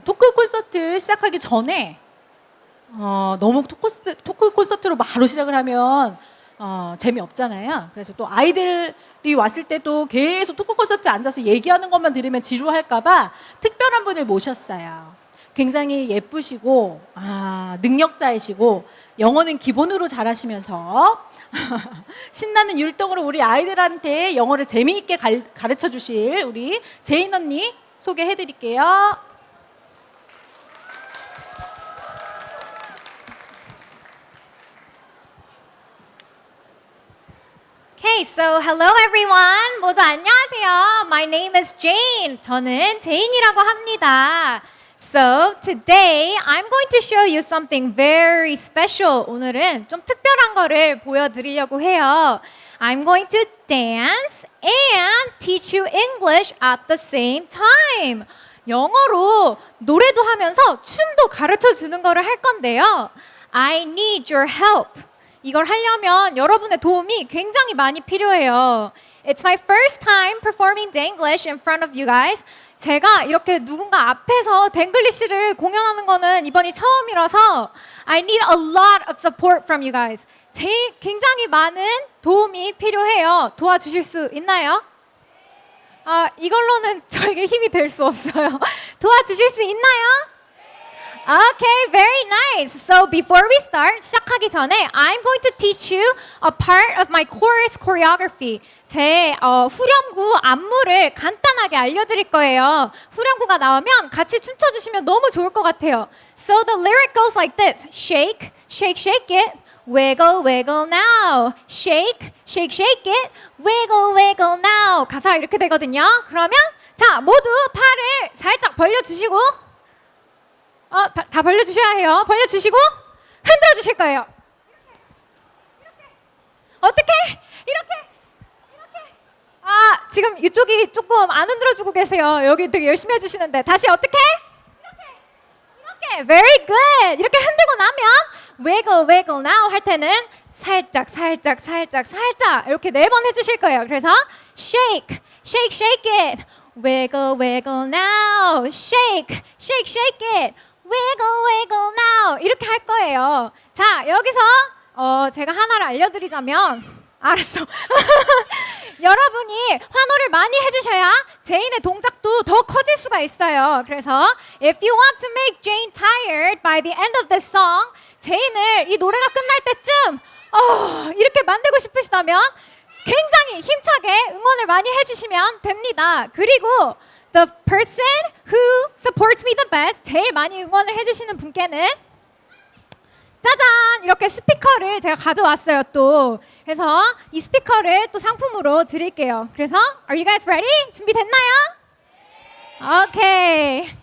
토크 콘서트 시작하기 전에 너무 토크 콘서트로 바로 시작을 하면 재미없잖아요. 그래서 또 아이들이 왔을 때도 계속 토크 콘서트 앉아서 얘기하는 것만 들으면 지루할까봐 특별한 분을 모셨어요. 굉장히 예쁘시고 능력자이시고 영어는 기본으로 잘하시면서 신나는 율동으로 우리 아이들한테 영어를 재미있게 가르쳐 주실 우리 제인 언니 소개해 드릴게요. Okay, so hello everyone. 모두 안녕하세요. My name is Jane. 저는 제인이라고 합니다. So today I'm going to show you something very special. 오늘은 좀 특별한 거를 보여드리려고 해요. I'm going to dance and teach you English at the same time. 영어로 노래도 하면서 춤도 가르쳐 주는 거를 할 건데요. I need your help. 이걸 하려면 여러분의 도움이 굉장히 많이 필요해요. It's my first time performing Danglish in front of you guys. 제가 이렇게 누군가 앞에서 댕글리시를 공연하는 거는 이번이 처음이라서 I need a lot of support from you guys. 굉장히 많은 도움이 필요해요. 도와주실 수 있나요? 이걸로는 저에게 힘이 될 수 없어요. 도와주실 수 있나요? Okay, very nice. So before we start, 시작하기 전에 I'm going to teach you a part of my chorus choreography. 제 후렴구 안무를 간단하게 알려드릴 거예요. 후렴구가 나오면 같이 춤춰주시면 너무 좋을 것 같아요. So the lyric goes like this. Shake, shake, shake it. Wiggle, wiggle now. Shake, shake, shake it. Wiggle, wiggle now. 가사가 이렇게 되거든요. 그러면 자, 모두 팔을 살짝 벌려주시고 다 벌려주셔야 해요. 벌려주시고 흔들어 주실 거예요. 어떻게? 이렇게. 지금 이쪽이 조금 안 흔들어주고 계세요. 여기 되게 열심히 해주시는데 다시 어떻게? 이렇게. Very good. 이렇게 흔들고 나면 wiggle, wiggle now 할 때는 살짝 이렇게 4번 해주실 거예요. 그래서 shake, shake, shake it. Wiggle, wiggle now. Shake, shake, shake it. Wiggle, wiggle now. 이렇게 할 거예요. 자, 여기서 제가 하나를 알려드리자면 알았어. 여러분이 환호를 많이 해주셔야 제인의 동작도 더 커질 수가 있어요. 그래서 if you want to make Jane tired by the end of this song, 제인을 이 노래가 끝날 때쯤 이렇게 만들고 싶으시다면 굉장히 힘차게 응원을 많이 해주시면 됩니다. 그리고 the person who supports me the best, 제일 많이 응원을 해주시는 분께는 짜잔! 이렇게 스피커를 제가 가져왔어요 또. 그래서 이 스피커를 또 상품으로 드릴게요. 그래서 Are you guys ready? 준비됐나요? Okay.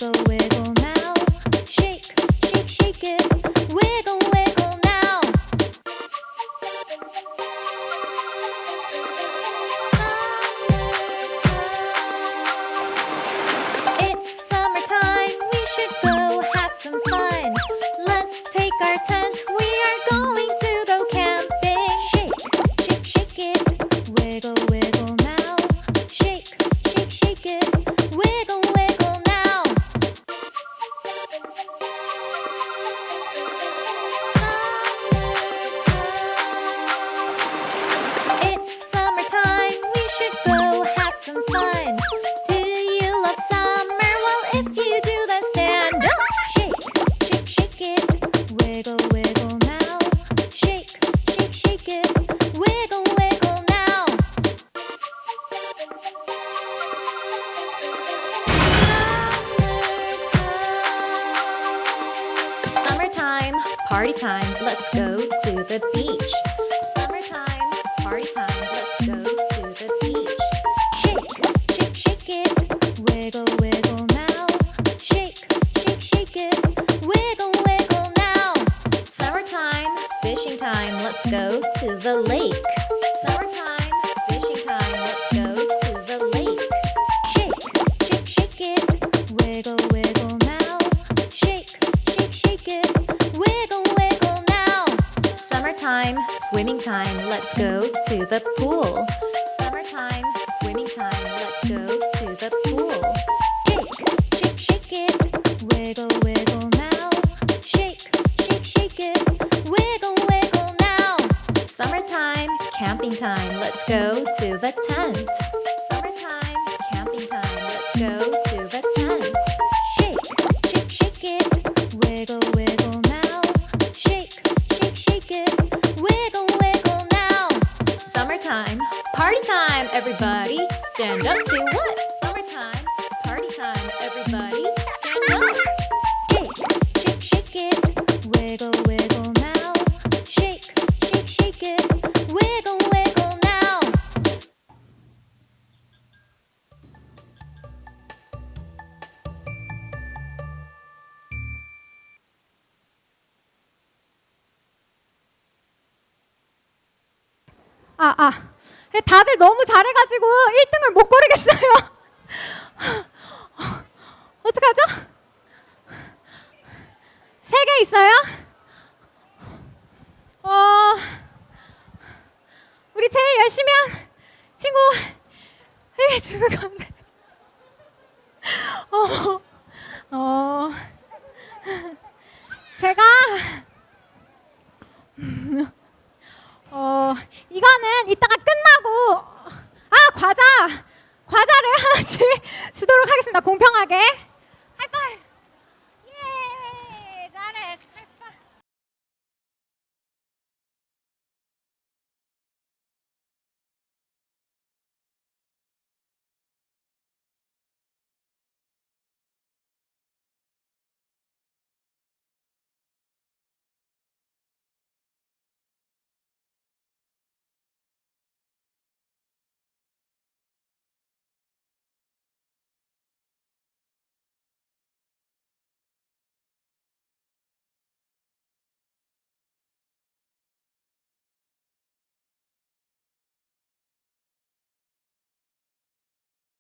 wiggle, wiggle. party time, let's go to the beach. Summertime, party time, let's go to the beach. Shake, shake, shake it, wiggle, wiggle now. Shake, shake, shake it, wiggle, wiggle now. Summertime, fishing time, let's go to the lake. Summertime, fishing time, let's go to the lake. Shake, shake, shake it, wiggle, wiggle now. Shake, shake, shake it, wiggle, wiggle now. Summertime, swimming time, let's go to the pool. Summertime, swimming time, let's go to the pool. Shake, shake, shake it, wiggle, wiggle now. Shake, shake, shake it, wiggle, wiggle now. Summertime, camping time, let's go to the tent. Summertime, camping time, let's go to the tent. Shake, shake, shake it, wiggle, wiggle now. Shake, shake, shake it, wiggle, wiggle now. Summertime, party time, everybody, stand up, say what? Summertime, party time, everybody, stand up. Shake, shake, shake it, wiggle, wiggle now. Shake, shake, shake it, wiggle, wiggle now. 다들 너무 잘해가지고 1등을 못 고르겠어요. 어떡하죠? 3개 있어요? 우리 제일 열심히 한 친구 에게 주는 건데. 제가 이거는 이따가 끝나고 과자를 하나씩 주도록 하겠습니다. 공평하게. 하이파이브. 예, 잘해. 하이파이브.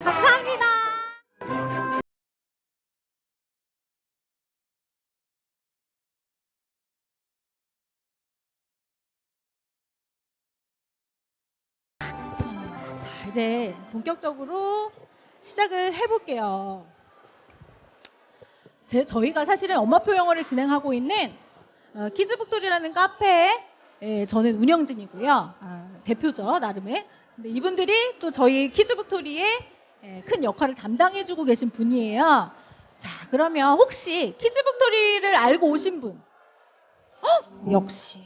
감사합니다. 자, 이제 본격적으로 시작을 해볼게요. 저희가 사실은 엄마표 영어를 진행하고 있는 키즈북토리라는 카페에 저는 운영진이고요. 대표죠, 나름의. 근데 이분들이 또 저희 키즈북토리에 큰 역할을 담당해주고 계신 분이에요. 자, 그러면 혹시 키즈북토리를 알고 오신 분? 역시.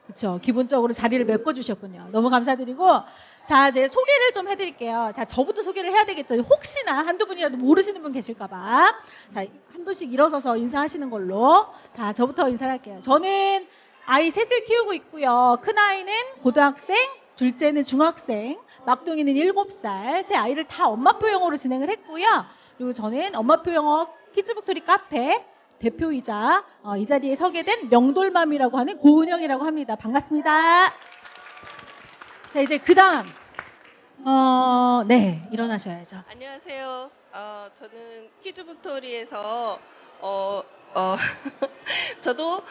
그렇죠. 기본적으로 자리를 메꿔주셨군요. 너무 감사드리고, 자, 이제 소개를 좀 해드릴게요. 자, 저부터 소개를 해야 되겠죠. 혹시나 한두 분이라도 모르시는 분 계실까봐. 자, 한 분씩 일어서서 인사하시는 걸로. 자, 저부터 인사를 할게요. 저는 아이 셋을 키우고 있고요. 큰 아이는 고등학생, 둘째는 중학생, 막둥이는 7살, 세 아이를 다 엄마표 영어로 진행을 했고요. 그리고 저는 엄마표 영어 키즈북토리 카페 대표이자 이 자리에 서게 된 명돌맘이라고 하는 고은영이라고 합니다. 반갑습니다. 자, 이제 그 다음 네, 일어나셔야죠. 안녕하세요. 저는 키즈북토리에서 저도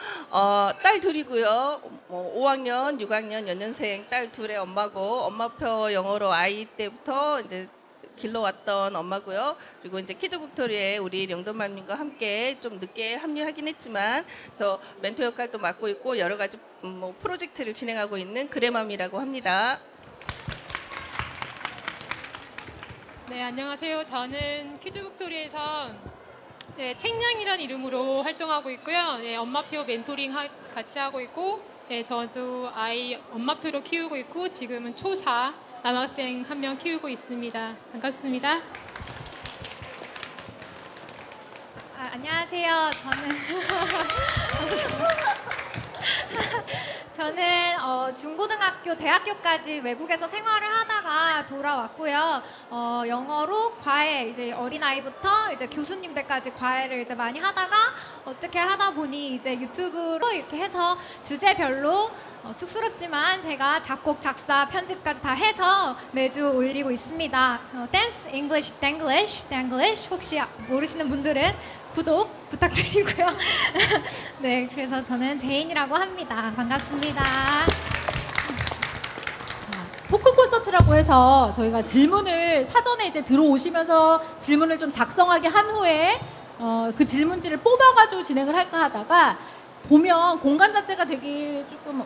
딸 둘이고요. 5학년, 6학년 연년생 딸 둘의 엄마고 엄마표 영어로 아이 때부터 이제 길러왔던 엄마고요. 그리고 이제 키즈북토리에 우리 령돈맘님과 함께 좀 늦게 합류하긴 했지만 그래서 멘토 역할도 맡고 있고 여러 가지 프로젝트를 진행하고 있는 그래맘이라고 합니다. 네, 안녕하세요. 저는 키즈북토리에서 책냥이라는 이름으로 활동하고 있고요. 네, 엄마표 멘토링 같이 하고 있고, 네, 저도 아이 엄마표로 키우고 있고, 지금은 초4 남학생 한 명 키우고 있습니다. 반갑습니다. 안녕하세요. 저는 저는 중고등학교, 대학교까지 외국에서 생활을 하다가 돌아왔고요. 영어로 과외, 이제 어린아이부터 이제 교수님들까지 과외를 이제 많이 하다가 어떻게 하다 보니 이제 유튜브로 이렇게 해서 주제별로 쑥스럽지만 제가 작곡, 작사, 편집까지 다 해서 매주 올리고 있습니다. Dance English, Danglish, Danglish 혹시 모르시는 분들은 구독 부탁드리고요. 네, 그래서 저는 제인이라고 합니다. 반갑습니다. 토크 콘서트라고 해서 저희가 질문을 사전에 이제 들어오시면서 질문을 좀 작성하게 한 후에 그 질문지를 뽑아가지고 진행을 할까 하다가 보면 공간 자체가 되게 조금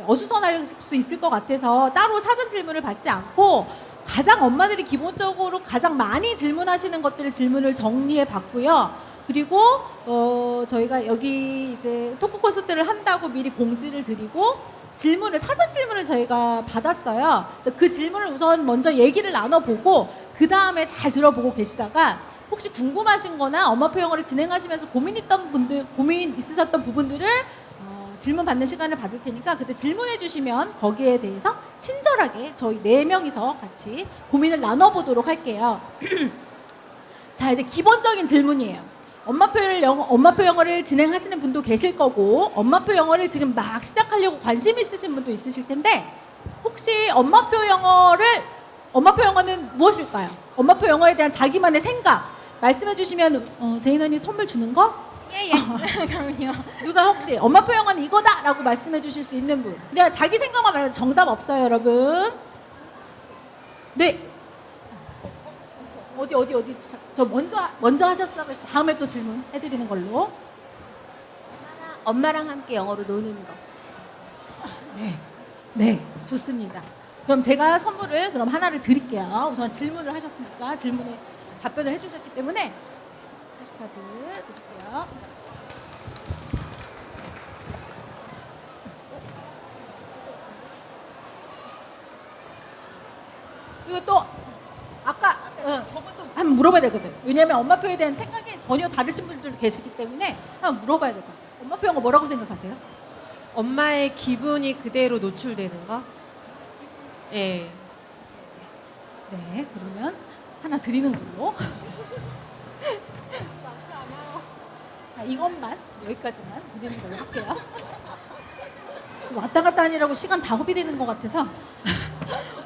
어수선할 수 있을 것 같아서 따로 사전 질문을 받지 않고 가장 엄마들이 기본적으로 가장 많이 질문하시는 것들을 질문을 정리해 봤고요. 그리고 저희가 여기 이제 토크 콘서트를 한다고 미리 공지를 드리고 사전 질문을 저희가 받았어요. 그래서 그 질문을 우선 먼저 얘기를 나눠보고 그 다음에 잘 들어보고 계시다가 혹시 궁금하신 거나 엄마표 영어를 진행하시면서 고민 있으셨던 부분들을 질문 받는 시간을 받을 테니까 그때 질문해 주시면 거기에 대해서 친절하게 저희 4명이서 같이 고민을 나눠보도록 할게요. 자, 이제 기본적인 질문이에요. 엄마표 영어를 진행하시는 분도 계실 거고 엄마표 영어를 지금 막 시작하려고 관심 있으신 분도 있으실 텐데 혹시 엄마표 영어는 무엇일까요? 엄마표 영어에 대한 자기만의 생각 말씀해 주시면 제인 언니 선물 주는 거? 예. 그럼요. 누가 혹시 엄마표 영어는 이거다! 라고 말씀해 주실 수 있는 분. 그냥 자기 생각만 말하면 정답 없어요, 여러분. 네. 어디. 저 먼저 하셨다가 다음에 또 질문 해드리는 걸로. 엄마랑 함께 영어로 노는 거. 네, 좋습니다. 그럼 제가 선물을 그럼 하나를 드릴게요. 우선 질문을 하셨으니까 질문에 답변을 해주셨기 때문에 flash카드 드릴게요. 그리고 또 아까 저것도 한번 물어봐야 되거든. 왜냐하면 엄마표에 대한 생각이 전혀 다르신 분들 계시기 때문에 한번 물어봐야 되거든. 엄마표 영어 뭐라고 생각하세요? 엄마의 기분이 그대로 노출되는 거? 예. 네, 그러면 하나 드리는 걸로. 자, 이것만 여기까지만 드리는 걸로 할게요. 왔다 갔다 하느라고 시간 다 허비되는 것 같아서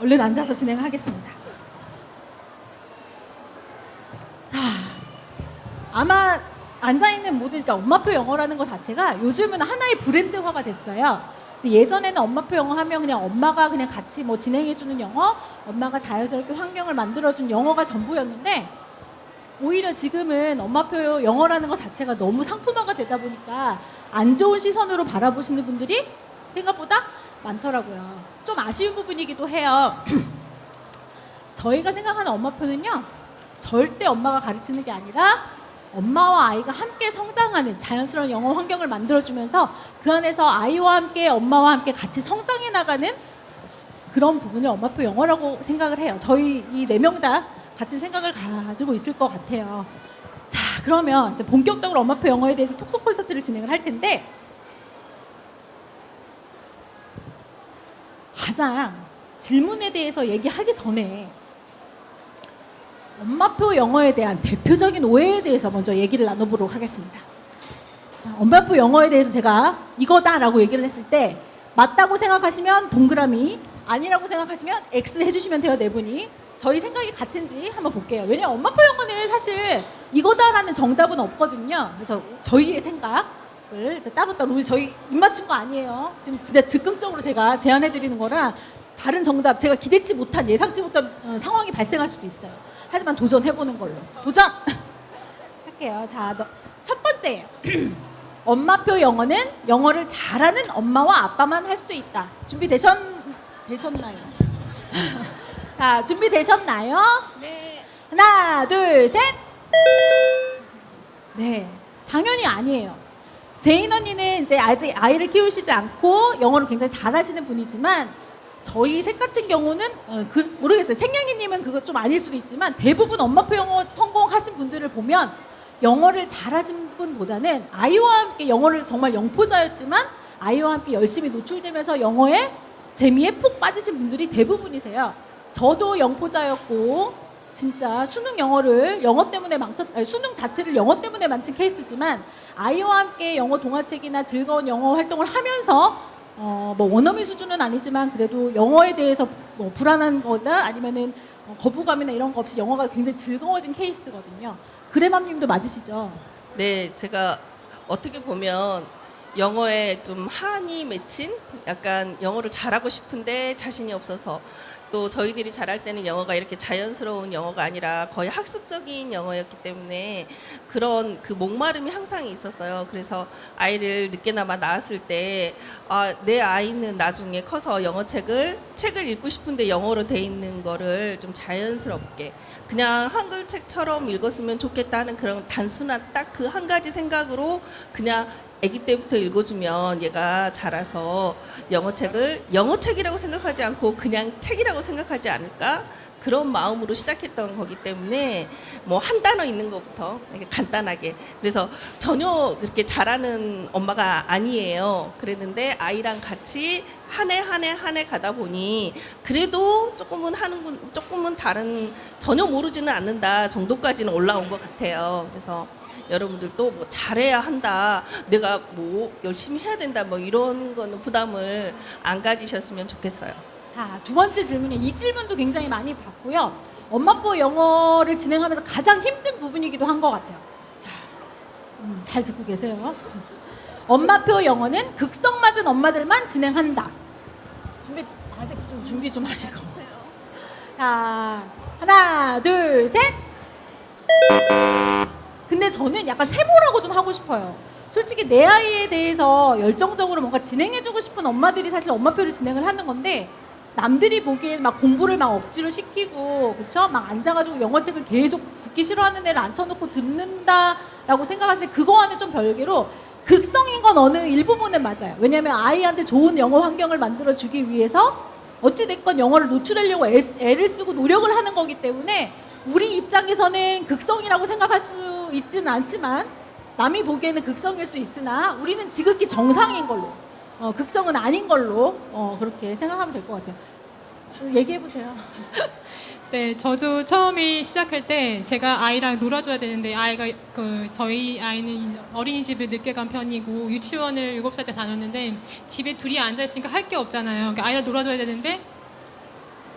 얼른 앉아서 진행을 하겠습니다. 자, 아마 앉아있는 모든 그러니까 엄마표 영어라는 것 자체가 요즘은 하나의 브랜드화가 됐어요. 그래서 예전에는 엄마표 영어 하면 그냥 엄마가 그냥 같이 뭐 진행해주는 영어, 엄마가 자연스럽게 환경을 만들어준 영어가 전부였는데 오히려 지금은 엄마표 영어라는 것 자체가 너무 상품화가 되다 보니까 안 좋은 시선으로 바라보시는 분들이 생각보다 많더라고요. 좀 아쉬운 부분이기도 해요. 저희가 생각하는 엄마표는요, 절대 엄마가 가르치는 게 아니라 엄마와 아이가 함께 성장하는 자연스러운 영어 환경을 만들어주면서 그 안에서 아이와 함께 엄마와 함께 같이 성장해 나가는 그런 부분을 엄마표 영어라고 생각을 해요. 저희 이 4명 다 같은 생각을 가지고 있을 것 같아요. 자, 그러면 이제 본격적으로 엄마표 영어에 대해서 토크 콘서트를 진행을 할 텐데 가장 질문에 대해서 얘기하기 전에 엄마표 영어에 대한 대표적인 오해에 대해서 먼저 얘기를 나눠보도록 하겠습니다. 엄마표 영어에 대해서 제가 이거다라고 얘기를 했을 때 맞다고 생각하시면 동그라미, 아니라고 생각하시면 X 해주시면 돼요. 4분이. 저희 생각이 같은지 한번 볼게요. 왜냐면 엄마표 영어는 사실 이거다라는 정답은 없거든요. 그래서 저희의 생각을 이제 따로따로 우리 저희 입맞춘 거 아니에요. 지금 진짜 즉흥적으로 제가 제안해드리는 거라 다른 정답, 제가 기대치 못한, 예상치 못한 상황이 발생할 수도 있어요. 하지만 도전해보는 걸로. 도전! 할게요. 자, 첫 번째예요. 엄마표 영어는 영어를 잘하는 엄마와 아빠만 할 수 있다. 되셨나요? 자, 준비되셨나요? 네. 하나, 둘, 셋. 네, 당연히 아니에요. 제인 언니는 이제 아직 아이를 키우시지 않고 영어를 굉장히 잘하시는 분이지만 저희 셋 같은 경우는 모르겠어요. 책냥이님은 그거 좀 아닐 수도 있지만 대부분 엄마표 영어 성공하신 분들을 보면 영어를 잘하신 분보다는 아이와 함께 영어를 정말 영포자였지만 아이와 함께 열심히 노출되면서 영어에 재미에 푹 빠지신 분들이 대부분이세요. 저도 영포자였고 진짜 수능 영어를 영어 때문에 수능 자체를 영어 때문에 망친 케이스지만 아이와 함께 영어 동화책이나 즐거운 영어 활동을 하면서 뭐 원어민 수준은 아니지만 그래도 영어에 대해서 뭐 불안한 거나 아니면은 거부감이나 이런 거 없이 영어가 굉장히 즐거워진 케이스거든요. 그래맘님도 맞으시죠? 네, 제가 어떻게 보면 영어에 좀 한이 맺힌 약간 영어를 잘하고 싶은데 자신이 없어서 또 저희들이 잘할 때는 영어가 이렇게 자연스러운 영어가 아니라 거의 학습적인 영어였기 때문에 그런 그 목마름이 항상 있었어요. 그래서 아이를 늦게나마 낳았을 때 내 아이는 나중에 커서 책을 읽고 싶은데 영어로 돼 있는 거를 좀 자연스럽게 그냥 한글 책처럼 읽었으면 좋겠다 하는 그런 단순한 딱 그 한 가지 생각으로 그냥 아기 때부터 읽어주면 얘가 자라서 영어책이라고 생각하지 않고 그냥 책이라고 생각하지 않을까? 그런 마음으로 시작했던 거기 때문에 뭐 한 단어 있는 것부터 이렇게 간단하게. 그래서 전혀 그렇게 잘하는 엄마가 아니에요. 그랬는데 아이랑 같이 한 해 가다 보니 그래도 조금은 다른 전혀 모르지는 않는다 정도까지는 올라온 것 같아요. 그래서 여러분들도 뭐 잘해야 한다, 내가 뭐 열심히 해야 된다, 뭐 이런 거는 부담을 안 가지셨으면 좋겠어요. 자, 두 번째 질문이 이 질문도 굉장히 많이 받고요. 엄마뽀 영어를 진행하면서 가장 힘든 부분이기도 한 것 같아요. 자, 잘 듣고 계세요. 엄마표 영어는 극성 맞은 엄마들만 진행한다. 아직 좀 준비 좀 하시고. 자, 하나, 둘, 셋. 근데 저는 약간 세모라고 좀 하고 싶어요. 솔직히 내 아이에 대해서 열정적으로 뭔가 진행해주고 싶은 엄마들이 사실 엄마표를 진행을 하는 건데 남들이 보기엔 막 공부를 막 억지로 시키고 그렇죠? 막 앉아가지고 영어책을 계속 듣기 싫어하는 애를 앉혀놓고 듣는다라고 생각하실 때 그거와는 좀 별개로 극성인 건 어느 일부분은 맞아요. 왜냐하면 아이한테 좋은 영어 환경을 만들어주기 위해서 어찌됐건 영어를 노출하려고 애를 쓰고 노력을 하는 거기 때문에 우리 입장에서는 극성이라고 생각할 수 있지는 않지만 남이 보기에는 극성일 수 있으나 우리는 지극히 정상인 걸로 극성은 아닌 걸로 그렇게 생각하면 될 것 같아요. 얘기해 보세요. 네, 저도 처음에 시작할 때 제가 아이랑 놀아줘야 되는데 아이가 저희 아이는 어린이집을 늦게 간 편이고 유치원을 7살 때 다녔는데 집에 둘이 앉아 있으니까 할 게 없잖아요. 그러니까 아이랑 놀아줘야 되는데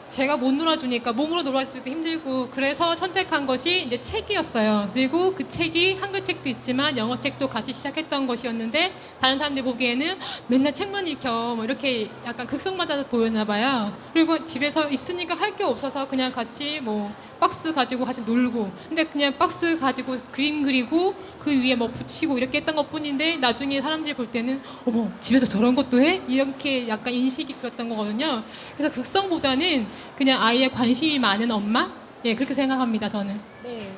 제가 못 놀아주니까 몸으로 놀아주기도 힘들고 그래서 선택한 것이 이제 책이었어요. 그리고 그 책이 한글 책도 있지만 영어 책도 같이 시작했던 것이었는데 다른 사람들 보기에는 맨날 책만 읽혀 뭐 이렇게 약간 극성 맞아서 보였나 봐요. 그리고 집에서 있으니까 할 게 없어서 그냥 같이 뭐 박스 가지고 같이 놀고 근데 그냥 박스 가지고 그림 그리고 그 위에 뭐 붙이고 이렇게 했던 것 뿐인데 나중에 사람들이 볼 때는 어머 집에서 저런 것도 해? 이렇게 약간 인식이 그랬던 거거든요. 그래서 극성보다는 그냥 아이의 관심이 많은 엄마? 예, 그렇게 생각합니다 저는. 네,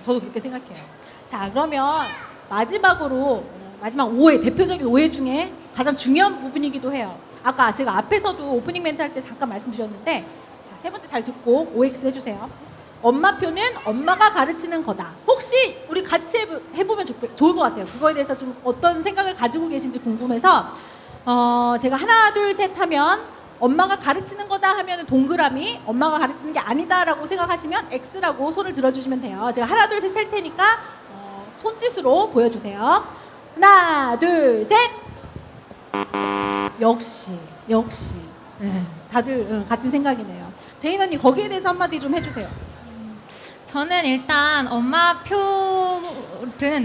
저도 그렇게 생각해요. 자, 그러면 마지막으로 마지막 오해, 대표적인 오해 중에 가장 중요한 부분이기도 해요. 아까 제가 앞에서도 오프닝 멘트 할 때 잠깐 말씀드렸는데 자, 세 번째 잘 듣고 OX 해주세요. 엄마표는 엄마가 가르치는 거다. 혹시 우리 같이 해보면 좋을 것 같아요. 그거에 대해서 좀 어떤 생각을 가지고 계신지 궁금해서 제가 하나 둘 셋 하면 엄마가 가르치는 거다 하면 동그라미, 엄마가 가르치는 게 아니다라고 생각하시면 X라고 손을 들어주시면 돼요. 제가 하나 둘 셋 셀 테니까 손짓으로 보여주세요. 하나 둘 셋. 역시 네, 다들 같은 생각이네요. 제인 언니 거기에 대해서 한마디 좀 해주세요. 저는 일단 엄마표든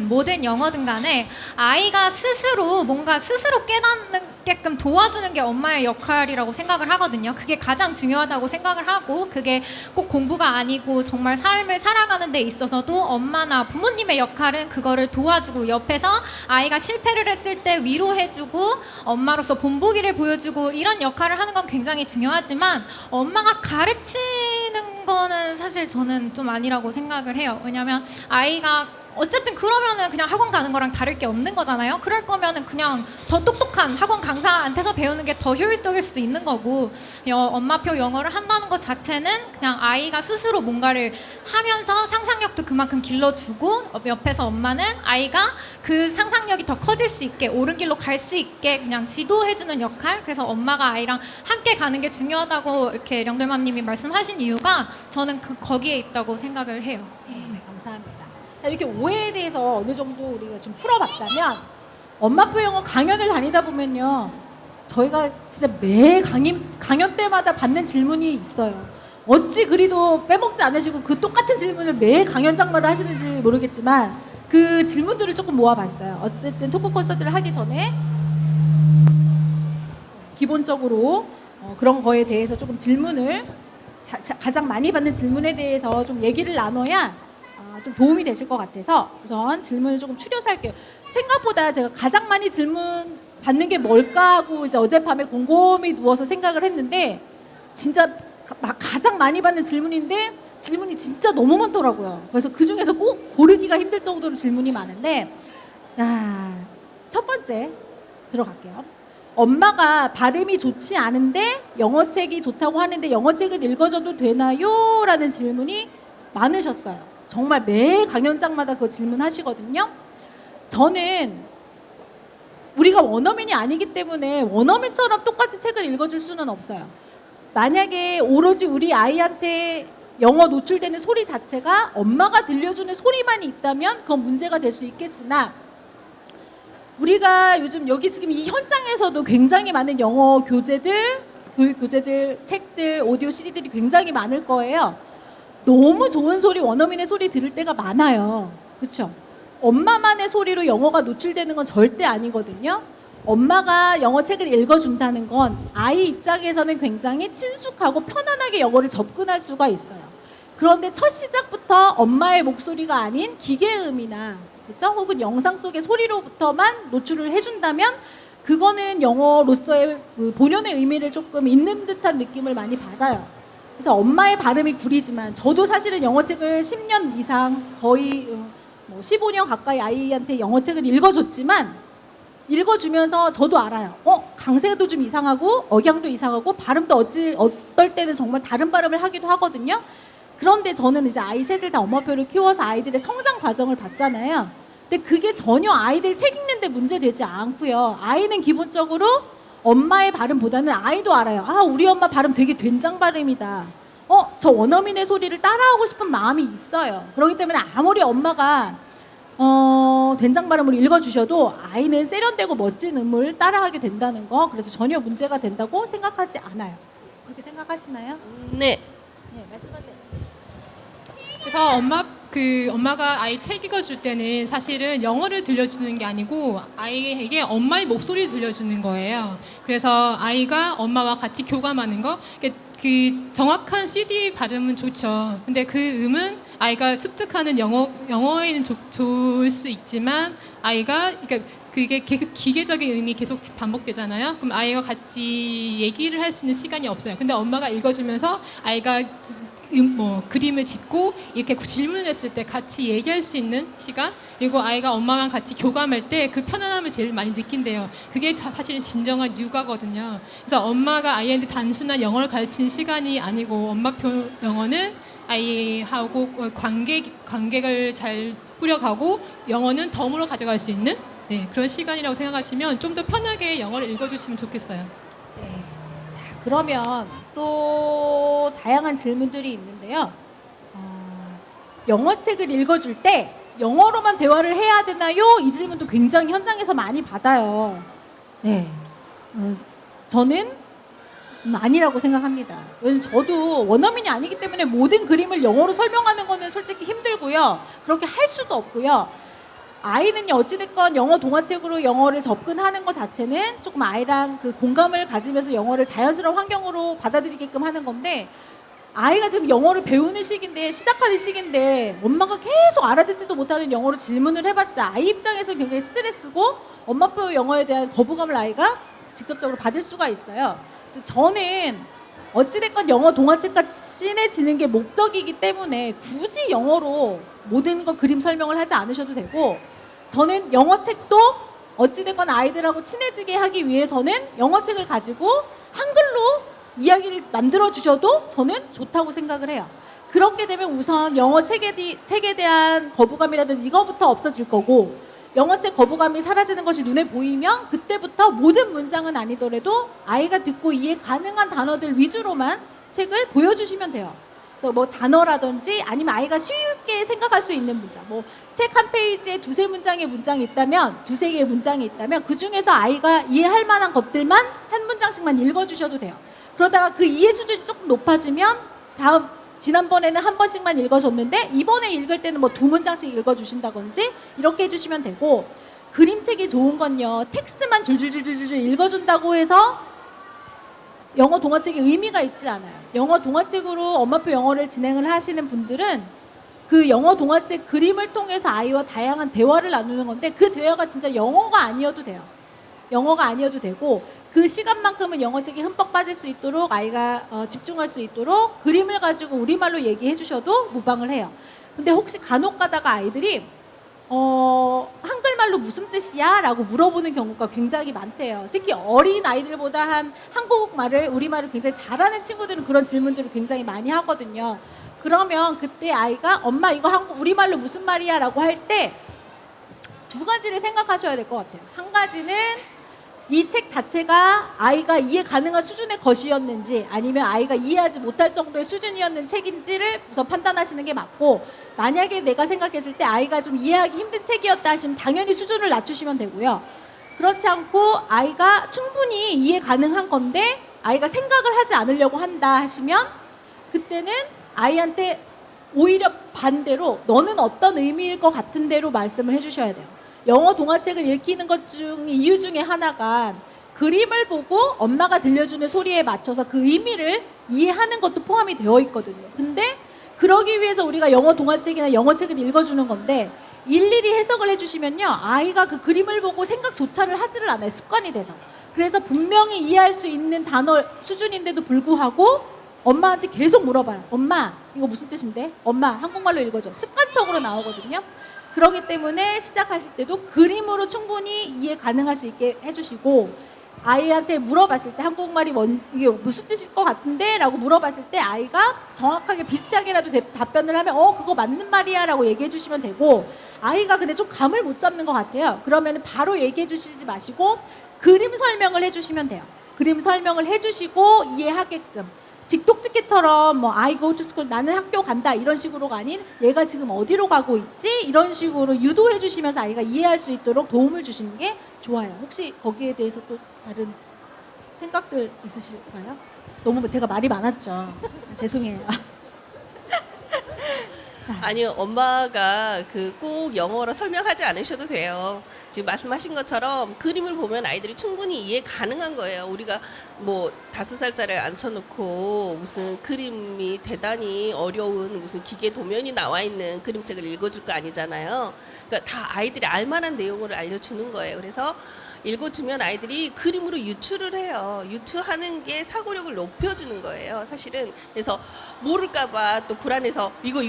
모든 영어든 간에 아이가 스스로 뭔가 스스로 깨닫게끔 도와주는 게 엄마의 역할이라고 생각을 하거든요. 그게 가장 중요하다고 생각을 하고 그게 꼭 공부가 아니고 정말 삶을 살아가는 데 있어서도 엄마나 부모님의 역할은 그거를 도와주고 옆에서 아이가 실패를 했을 때 위로해주고 엄마로서 본보기를 보여주고 이런 역할을 하는 건 굉장히 중요하지만 엄마가 가르치는 거는 사실 저는 좀 아니라고 생각을 해요. 왜냐면 아이가 어쨌든 그러면은 그냥 학원 가는 거랑 다를 게 없는 거잖아요. 그럴 거면은 그냥 더 똑똑한 학원 강사한테서 배우는 게 더 효율적일 수도 있는 거고 엄마표 영어를 한다는 것 자체는 그냥 아이가 스스로 뭔가를 하면서 상상력도 그만큼 길러주고 옆에서 엄마는 아이가 그 상상력이 더 커질 수 있게 옳은 길로 갈 수 있게 그냥 지도해주는 역할. 그래서 엄마가 아이랑 함께 가는 게 중요하다고 이렇게 령들맘님이 말씀하신 이유가 저는 거기에 있다고 생각을 해요. 네, 감사합니다. 자, 이렇게 오해에 대해서 어느 정도 우리가 좀 풀어봤다면 엄마표 영어 강연을 다니다 보면요. 저희가 진짜 매 강연 때마다 받는 질문이 있어요. 어찌 그리도 빼먹지 않으시고 그 똑같은 질문을 매 강연장마다 하시는지 모르겠지만 그 질문들을 조금 모아봤어요. 어쨌든 토크 콘서트를 하기 전에 기본적으로 그런 거에 대해서 조금 질문을 가장 많이 받는 질문에 대해서 좀 얘기를 나눠야 좀 도움이 되실 것 같아서 우선 질문을 조금 추려서 할게요. 생각보다 제가 가장 많이 질문 받는 게 뭘까 하고 이제 어젯밤에 곰곰이 누워서 생각을 했는데 진짜 가장 많이 받는 질문인데 질문이 진짜 너무 많더라고요. 그래서 그 중에서 꼭 고르기가 힘들 정도로 질문이 많은데 첫 번째 들어갈게요. 엄마가 발음이 좋지 않은데 영어책이 좋다고 하는데 영어책을 읽어줘도 되나요? 라는 질문이 많으셨어요. 정말 매 강연장마다 그 질문하시거든요. 저는 우리가 원어민이 아니기 때문에 원어민처럼 똑같이 책을 읽어줄 수는 없어요. 만약에 오로지 우리 아이한테 영어 노출되는 소리 자체가 엄마가 들려주는 소리만 있다면 그건 문제가 될 수 있겠으나 우리가 요즘 여기 지금 이 현장에서도 굉장히 많은 영어 교재들, 교육 교재들, 책들, 오디오 CD들이 굉장히 많을 거예요. 너무 좋은 소리, 원어민의 소리 들을 때가 많아요. 그렇죠? 엄마만의 소리로 영어가 노출되는 건 절대 아니거든요. 엄마가 영어 책을 읽어준다는 건 아이 입장에서는 굉장히 친숙하고 편안하게 영어를 접근할 수가 있어요. 그런데 첫 시작부터 엄마의 목소리가 아닌 기계음이나 그렇죠? 혹은 영상 속의 소리로부터만 노출을 해준다면 그거는 영어로서의 그 본연의 의미를 조금 잊는 듯한 느낌을 많이 받아요. 그래서 엄마의 발음이 구리지만 저도 사실은 영어책을 10년 이상 거의 15년 가까이 아이한테 영어책을 읽어줬지만 읽어주면서 저도 알아요. 강세도 좀 이상하고 억양도 이상하고 발음도 어떨 때는 정말 다른 발음을 하기도 하거든요. 그런데 저는 이제 아이 셋을 다 엄마표를 키워서 아이들의 성장 과정을 봤잖아요. 근데 그게 전혀 아이들 책 읽는데 문제되지 않고요. 아이는 기본적으로 엄마의 발음보다는 아이도 알아요. 우리 엄마 발음 되게 된장 발음이다. 저 원어민의 소리를 따라하고 싶은 마음이 있어요. 그렇기 때문에 아무리 엄마가 된장 발음으로 읽어주셔도 아이는 세련되고 멋진 음을 따라하게 된다는 거, 그래서 전혀 문제가 된다고 생각하지 않아요. 그렇게 생각하시나요? 네. 네, 말씀하세요. 그래서 엄마가 아이 책 읽어줄 때는 사실은 영어를 들려주는 게 아니고 아이에게 엄마의 목소리를 들려주는 거예요. 그래서 아이가 엄마와 같이 교감하는 거. 그 정확한 CD 발음은 좋죠. 근데 그 음은 아이가 습득하는 영어에는 좋을 수 있지만 아이가 그게 기계적인 음이 계속 반복되잖아요. 그럼 아이와 같이 얘기를 할 수 있는 시간이 없어요. 근데 엄마가 읽어주면서 아이가 그림을 짚고 이렇게 질문했을 때 같이 얘기할 수 있는 시간, 그리고 아이가 엄마랑 같이 교감할 때 그 편안함을 제일 많이 느낀대요. 그게 사실은 진정한 육아거든요. 그래서 엄마가 아이한테 단순한 영어를 가르치는 시간이 아니고 엄마표 영어는 아이하고 관계를 잘 꾸려가고 영어는 덤으로 가져갈 수 있는 그런 시간이라고 생각하시면 좀 더 편하게 영어를 읽어주시면 좋겠어요. 네. 자, 그러면 또 다양한 질문들이 있는데요. 영어책을 읽어줄 때 영어로만 대화를 해야 되나요? 이 질문도 굉장히 현장에서 많이 받아요. 네, 저는 아니라고 생각합니다. 왜냐면 저도 원어민이 아니기 때문에 모든 그림을 영어로 설명하는 거는 솔직히 힘들고요. 그렇게 할 수도 없고요. 아이는 어찌됐건 영어 동화책으로 영어를 접근하는 것 자체는 조금 아이랑 그 공감을 가지면서 영어를 자연스러운 환경으로 받아들이게끔 하는 건데, 아이가 지금 영어를 배우는 시기인데, 시작하는 시기인데 엄마가 계속 알아듣지도 못하는 영어로 질문을 해봤자 아이 입장에서 굉장히 스트레스고 엄마표 영어에 대한 거부감을 아이가 직접적으로 받을 수가 있어요. 그래서 저는 어찌됐건 영어 동화책과 친해지는 게 목적이기 때문에 굳이 영어로 모든 거 그림 설명을 하지 않으셔도 되고, 저는 영어책도 어찌됐건 아이들하고 친해지게 하기 위해서는 영어책을 가지고 한글로 이야기를 만들어 주셔도 저는 좋다고 생각을 해요. 그렇게 되면 우선 영어 책에 대한 거부감이라든지 이거부터 없어질 거고, 영어책 거부감이 사라지는 것이 눈에 보이면 그때부터 모든 문장은 아니더라도 아이가 듣고 이해 가능한 단어들 위주로만 책을 보여주시면 돼요. 그래서 뭐 단어라든지 아니면 아이가 쉽게 생각할 수 있는 문장, 뭐 책 한 페이지에 두세 문장의 문장이 있다면, 두세 개의 문장이 있다면 그 중에서 아이가 이해할 만한 것들만 한 문장씩만 읽어주셔도 돼요. 그러다가 그 이해 수준이 조금 높아지면 지난번에는 한 번씩만 읽어줬는데 이번에 읽을 때는 뭐 두 문장씩 읽어주신다든지 이렇게 해주시면 되고, 그림책이 좋은 건요, 텍스트만 줄줄줄줄줄 읽어준다고 해서 영어 동화책이 의미가 있지 않아요. 영어 동화책으로 엄마표 영어를 진행을 하시는 분들은 그 영어 동화책 그림을 통해서 아이와 다양한 대화를 나누는 건데, 그 대화가 진짜 영어가 아니어도 돼요. 영어가 아니어도 되고, 그 시간만큼은 영어책이 흠뻑 빠질 수 있도록 아이가 집중할 수 있도록 그림을 가지고 우리말로 얘기해 주셔도 무방을 해요. 근데 혹시 간혹 가다가 아이들이 한글말로 무슨 뜻이야? 라고 물어보는 경우가 굉장히 많대요. 특히 어린 아이들보다 한국말을, 우리말을 굉장히 잘하는 친구들은 그런 질문들을 굉장히 많이 하거든요. 그러면 그때 아이가 엄마 이거 우리말로 무슨 말이야? 라고 할 때 두 가지를 생각하셔야 될 것 같아요. 한 가지는 이 책 자체가 아이가 이해 가능한 수준의 것이었는지, 아니면 아이가 이해하지 못할 정도의 수준이었는 책인지를 우선 판단하시는 게 맞고, 만약에 내가 생각했을 때 아이가 좀 이해하기 힘든 책이었다 하시면 당연히 수준을 낮추시면 되고요. 그렇지 않고 아이가 충분히 이해 가능한 건데 아이가 생각을 하지 않으려고 한다 하시면 그때는 아이한테 오히려 반대로 너는 어떤 의미일 것 같은 대로 말씀을 해주셔야 돼요. 영어 동화책을 읽히는 것 중 이유 중에 하나가 그림을 보고 엄마가 들려주는 소리에 맞춰서 그 의미를 이해하는 것도 포함이 되어 있거든요. 근데 그러기 위해서 우리가 영어 동화책이나 영어책을 읽어주는 건데, 일일이 해석을 해주시면요, 아이가 그 그림을 보고 생각조차를 하지를 않아요. 습관이 돼서. 그래서 분명히 이해할 수 있는 단어 수준인데도 불구하고 엄마한테 계속 물어봐요. 엄마 이거 무슨 뜻인데? 엄마 한국말로 읽어줘. 습관적으로 나오거든요. 그렇기 때문에 시작하실 때도 그림으로 충분히 이해 가능할 수 있게 해주시고, 아이한테 물어봤을 때 한국말이 이게 무슨 뜻일 것 같은데? 라고 물어봤을 때 아이가 정확하게 비슷하게라도 답변을 하면 그거 맞는 말이야 라고 얘기해 주시면 되고, 아이가 근데 좀 감을 못 잡는 것 같아요. 그러면 바로 얘기해 주시지 마시고 그림 설명을 해 주시면 돼요. 그림 설명을 해 주시고 이해하게끔, 직독직해처럼 뭐 I go to school, 나는 학교 간다 이런 식으로가 아닌 얘가 지금 어디로 가고 있지? 이런 식으로 유도해 주시면서 아이가 이해할 수 있도록 도움을 주시는 게 좋아요. 혹시 거기에 대해서 또 다른 생각들 있으실까요? 너무 제가 말이 많았죠. 죄송해요. 아니요, 엄마가 꼭 영어로 설명하지 않으셔도 돼요. 지금 말씀하신 것처럼 그림을 보면 아이들이 충분히 이해 가능한 거예요. 우리가 뭐 5살짜리 앉혀놓고 무슨 그림이 대단히 어려운 무슨 기계 도면이 나와 있는 그림책을 읽어줄 거 아니잖아요. 그러니까 다 아이들이 알만한 내용을 알려주는 거예요. 그래서 읽어주면 아이들이 그림으로 유추를 해요. 유추하는 게 사고력을 높여주는 거예요, 사실은. 그래서 모를까봐 또 불안해서 이거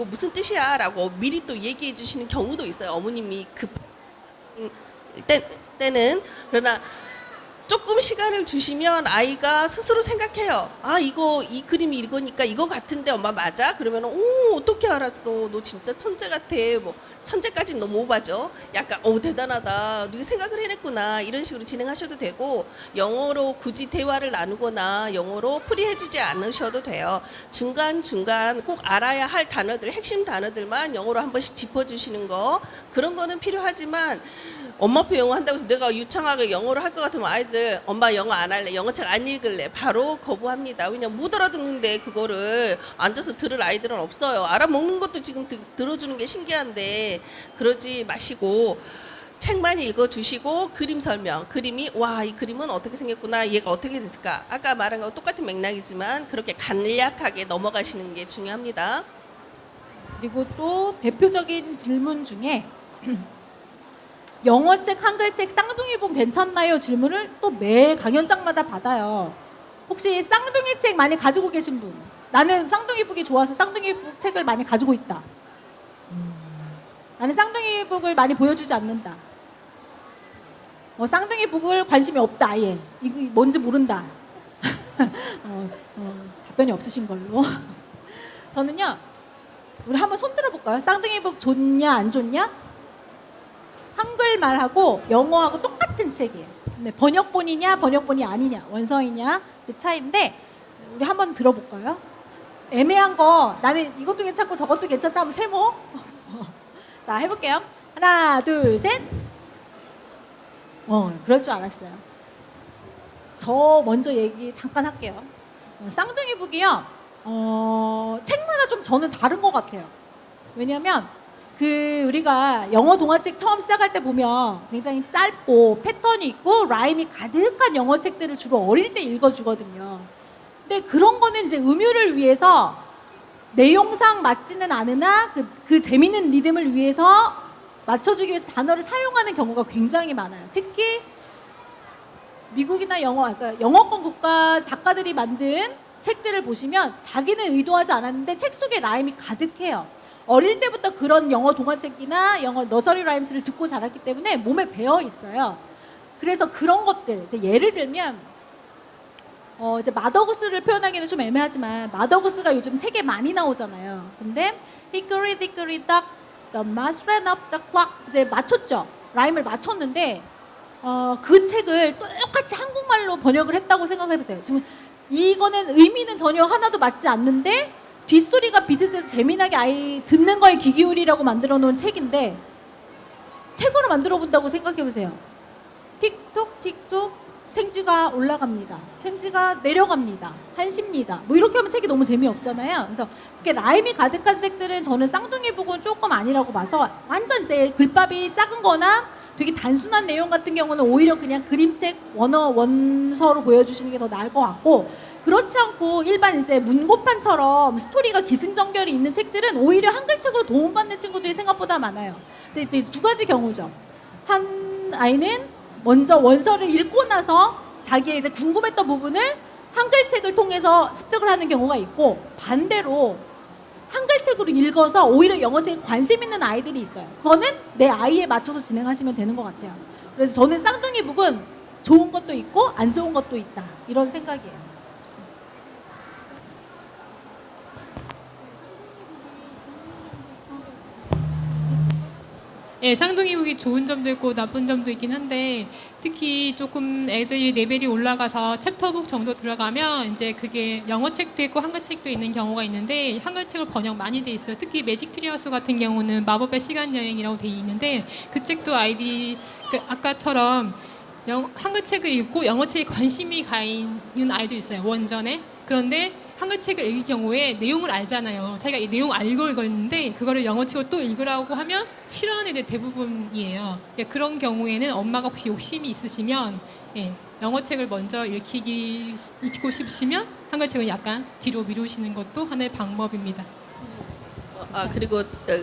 무슨 뜻이야라고 미리 또 얘기해 주시는 경우도 있어요. 어머님이 때는. 그러나 조금 시간을 주시면 아이가 스스로 생각해요. 이 그림이 이거니까 이거 같은데 엄마 맞아? 그러면 어떻게 알았어? 너 진짜 천재 같아. 뭐 천재까지는 너무 오바죠. 약간 대단하다. 네가 생각을 해냈구나. 이런 식으로 진행하셔도 되고, 영어로 굳이 대화를 나누거나 영어로 풀이해주지 않으셔도 돼요. 중간중간 꼭 알아야 할 단어들, 핵심 단어들만 영어로 한 번씩 짚어주시는 거, 그런 거는 필요하지만 엄마표 영어 한다고 해서 내가 유창하게 영어를 할 것 같으면 아이들 엄마 영어 안 할래, 영어책 안 읽을래, 바로 거부합니다. 왜냐면 못 알아듣는데 그거를 앉아서 들을 아이들은 없어요. 알아먹는 것도 지금 들어주는 게 신기한데, 그러지 마시고 책만 읽어주시고 그림 설명, 그림이 이 그림은 어떻게 생겼구나, 얘가 어떻게 됐을까, 아까 말한 거 똑같은 맥락이지만 그렇게 간략하게 넘어가시는 게 중요합니다. 그리고 또 대표적인 질문 중에 영어책, 한글책, 쌍둥이북 괜찮나요? 질문을 또 매 강연장마다 받아요. 혹시 쌍둥이 책 많이 가지고 계신 분? 나는 쌍둥이북이 좋아서 쌍둥이북 책을 많이 가지고 있다. 나는 쌍둥이북을 많이 보여주지 않는다. 쌍둥이북을 관심이 없다, 아예. 이거 뭔지 모른다. 답변이 없으신 걸로. 저는요, 우리 한번 손 들어볼까요? 쌍둥이북 좋냐, 안 좋냐? 한글말하고 영어하고 똑같은 책이에요. 네, 번역본이냐 번역본이 아니냐 원서이냐 그 차이인데 우리 한번 들어볼까요? 애매한 거 나는 이것도 괜찮고 저것도 괜찮다 하면 세모. 자 해볼게요. 하나 둘 셋. 그럴 줄 알았어요. 저 먼저 얘기 잠깐 할게요. 쌍둥이 북이요. 책마다 좀 저는 다른 것 같아요. 왜냐면 우리가 영어 동화책 처음 시작할 때 보면 굉장히 짧고 패턴이 있고 라임이 가득한 영어 책들을 주로 어릴 때 읽어주거든요. 근데 그런 거는 이제 음유를 위해서 내용상 맞지는 않으나 그 재밌는 리듬을 위해서 맞춰주기 위해서 단어를 사용하는 경우가 굉장히 많아요. 특히 미국이나 그러니까 영어권 국가 작가들이 만든 책들을 보시면 자기는 의도하지 않았는데 책 속에 라임이 가득해요. 어릴 때부터 그런 영어 동화책이나 영어 너서리 라임스를 듣고 자랐기 때문에 몸에 배어 있어요. 그래서 그런 것들, 이제 예를 들면 이제 마더구스를 표현하기는 좀 애매하지만 마더구스가 요즘 책에 많이 나오잖아요. 근데 Hickory Dickory Dock, The Mouse Ran Up the Clock 이제 맞췄죠. 라임을 맞췄는데 그 책을 똑같이 한국말로 번역을 했다고 생각해보세요. 지금 이거는 의미는 전혀 하나도 맞지 않는데 뒷소리가 비슷해서 재미나게 아이 듣는 거에 귀 기울이라고 만들어 놓은 책인데 책으로 만들어 본다고 생각해 보세요. 틱톡 틱톡 생쥐가 올라갑니다. 생쥐가 내려갑니다. 한시입니다. 뭐 이렇게 하면 책이 너무 재미없잖아요. 그래서 이렇게 라임이 가득한 책들은 저는 쌍둥이 북은 조금 아니라고 봐서 완전 이제 글밥이 작은 거나 되게 단순한 내용 같은 경우는 오히려 그냥 그림책 원서로 보여주시는 게 더 나을 것 같고 그렇지 않고 일반 이제 문고판처럼 스토리가 기승전결이 있는 책들은 오히려 한글책으로 도움받는 친구들이 생각보다 많아요. 근데 두 가지 경우죠. 한 아이는 먼저 원서를 읽고 나서 자기의 이제 궁금했던 부분을 한글책을 통해서 습득을 하는 경우가 있고 반대로 한글책으로 읽어서 오히려 영어책에 관심 있는 아이들이 있어요. 그거는 내 아이에 맞춰서 진행하시면 되는 것 같아요. 그래서 저는 쌍둥이 북은 좋은 것도 있고 안 좋은 것도 있다. 이런 생각이에요. 예, 쌍둥이 북이 좋은 점도 있고 나쁜 점도 있긴 한데 특히 조금 애들이 레벨이 올라가서 챕터북 정도 들어가면 이제 그게 영어책도 있고 한글책도 있는 경우가 있는데 한글책을 번역 많이 돼 있어요. 특히 매직 트리어스 같은 경우는 마법의 시간 여행이라고 돼 있는데 그 책도 아이들이 아까처럼 한글책을 읽고 영어책에 관심이 가 있는 아이도 있어요. 원전에. 그런데 한글책을 읽을 경우에 내용을 알잖아요. 자기가 이 내용 알고 읽었는데 그거를 영어책으로 또 읽으라고 하면 싫어하는 애들 대부분이에요. 예, 그런 경우에는 엄마가 혹시 욕심이 있으시면 영어책을 먼저 읽고 싶으시면 한글책을 약간 뒤로 미루시는 것도 하나의 방법입니다. 그리고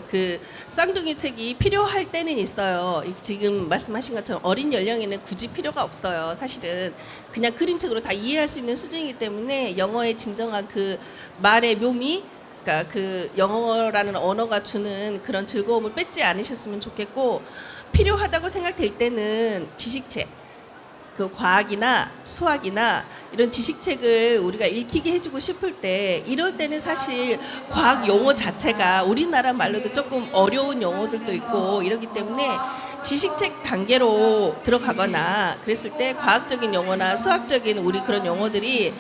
그 쌍둥이 책이 필요할 때는 있어요. 지금 말씀하신 것처럼 어린 연령에는 굳이 필요가 없어요. 사실은 그냥 그림책으로 다 이해할 수 있는 수준이기 때문에 영어의 진정한 그 말의 묘미, 그러니까 그 영어라는 언어가 주는 그런 즐거움을 뺏지 않으셨으면 좋겠고 필요하다고 생각될 때는 지식책. 그 과학이나 수학이나 이런 지식책을 우리가 읽히게 해주고 싶을 때 이럴 때는 사실 과학 용어 자체가 우리나라 말로도 조금 어려운 용어들도 있고 이러기 때문에 지식책 단계로 들어가거나 그랬을 때 과학적인 용어나 수학적인 우리 그런 용어들이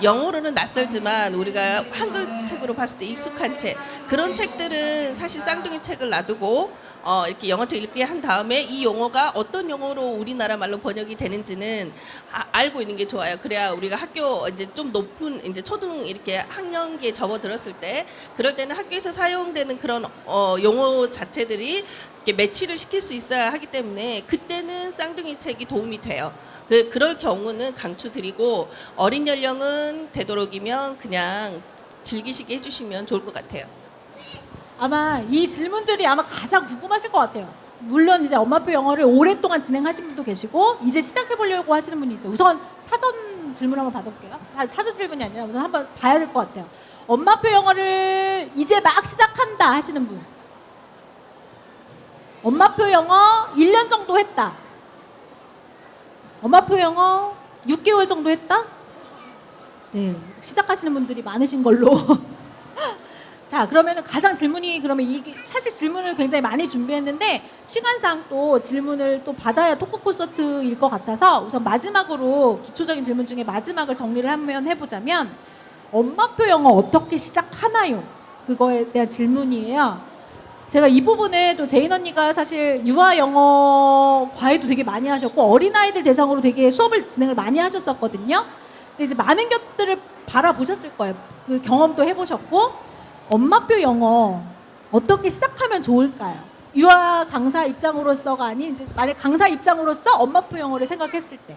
영어로는 낯설지만 우리가 한글책으로 봤을 때 익숙한 책 그런 책들은 사실 쌍둥이 책을 놔두고 이렇게 영어책 읽게 한 다음에 이 용어가 어떤 용어로 우리나라 말로 번역이 되는지는 알고 있는 게 좋아요. 그래야 우리가 학교 이제 좀 높은 이제 초등 이렇게 학년기에 접어들었을 때 그럴 때는 학교에서 사용되는 그런 용어 자체들이 이렇게 매치를 시킬 수 있어야 하기 때문에 그때는 쌍둥이 책이 도움이 돼요. 그럴 경우는 강추드리고 어린 연령은 되도록이면 그냥 즐기시게 해주시면 좋을 것 같아요. 아마 이 질문들이 아마 가장 궁금하실 것 같아요. 물론 이제 엄마표 영어를 오랫동안 진행하신 분도 계시고 이제 시작해 보려고 하시는 분이 있어요. 우선 사전 질문 한번 받아볼게요. 사전 질문이 아니라 우선 한번 봐야 될 것 같아요. 엄마표 영어를 이제 막 시작한다 하시는 분. 엄마표 영어 1년 정도 했다. 엄마표 영어 6개월 정도 했다. 네, 시작하시는 분들이 많으신 걸로. 자, 그러면은 가장 질문이 그러면 이게 사실 질문을 굉장히 많이 준비했는데 시간상 또 질문을 또 받아야 토크 콘서트일 것 같아서 우선 마지막으로 기초적인 질문 중에 마지막을 정리를 한번 해보자면 엄마표 영어 어떻게 시작하나요? 그거에 대한 질문이에요. 제가 이 부분에 또 제인 언니가 사실 유아 영어 과외도 되게 많이 하셨고 어린아이들 대상으로 되게 수업을 진행을 많이 하셨었거든요. 근데 이제 많은 것들을 바라보셨을 거예요. 그 경험도 해보셨고 엄마표 영어 어떻게 시작하면 좋을까요? 유아 강사 입장으로서가 아닌 이제 만약 강사 입장으로서 엄마표 영어를 생각했을 때.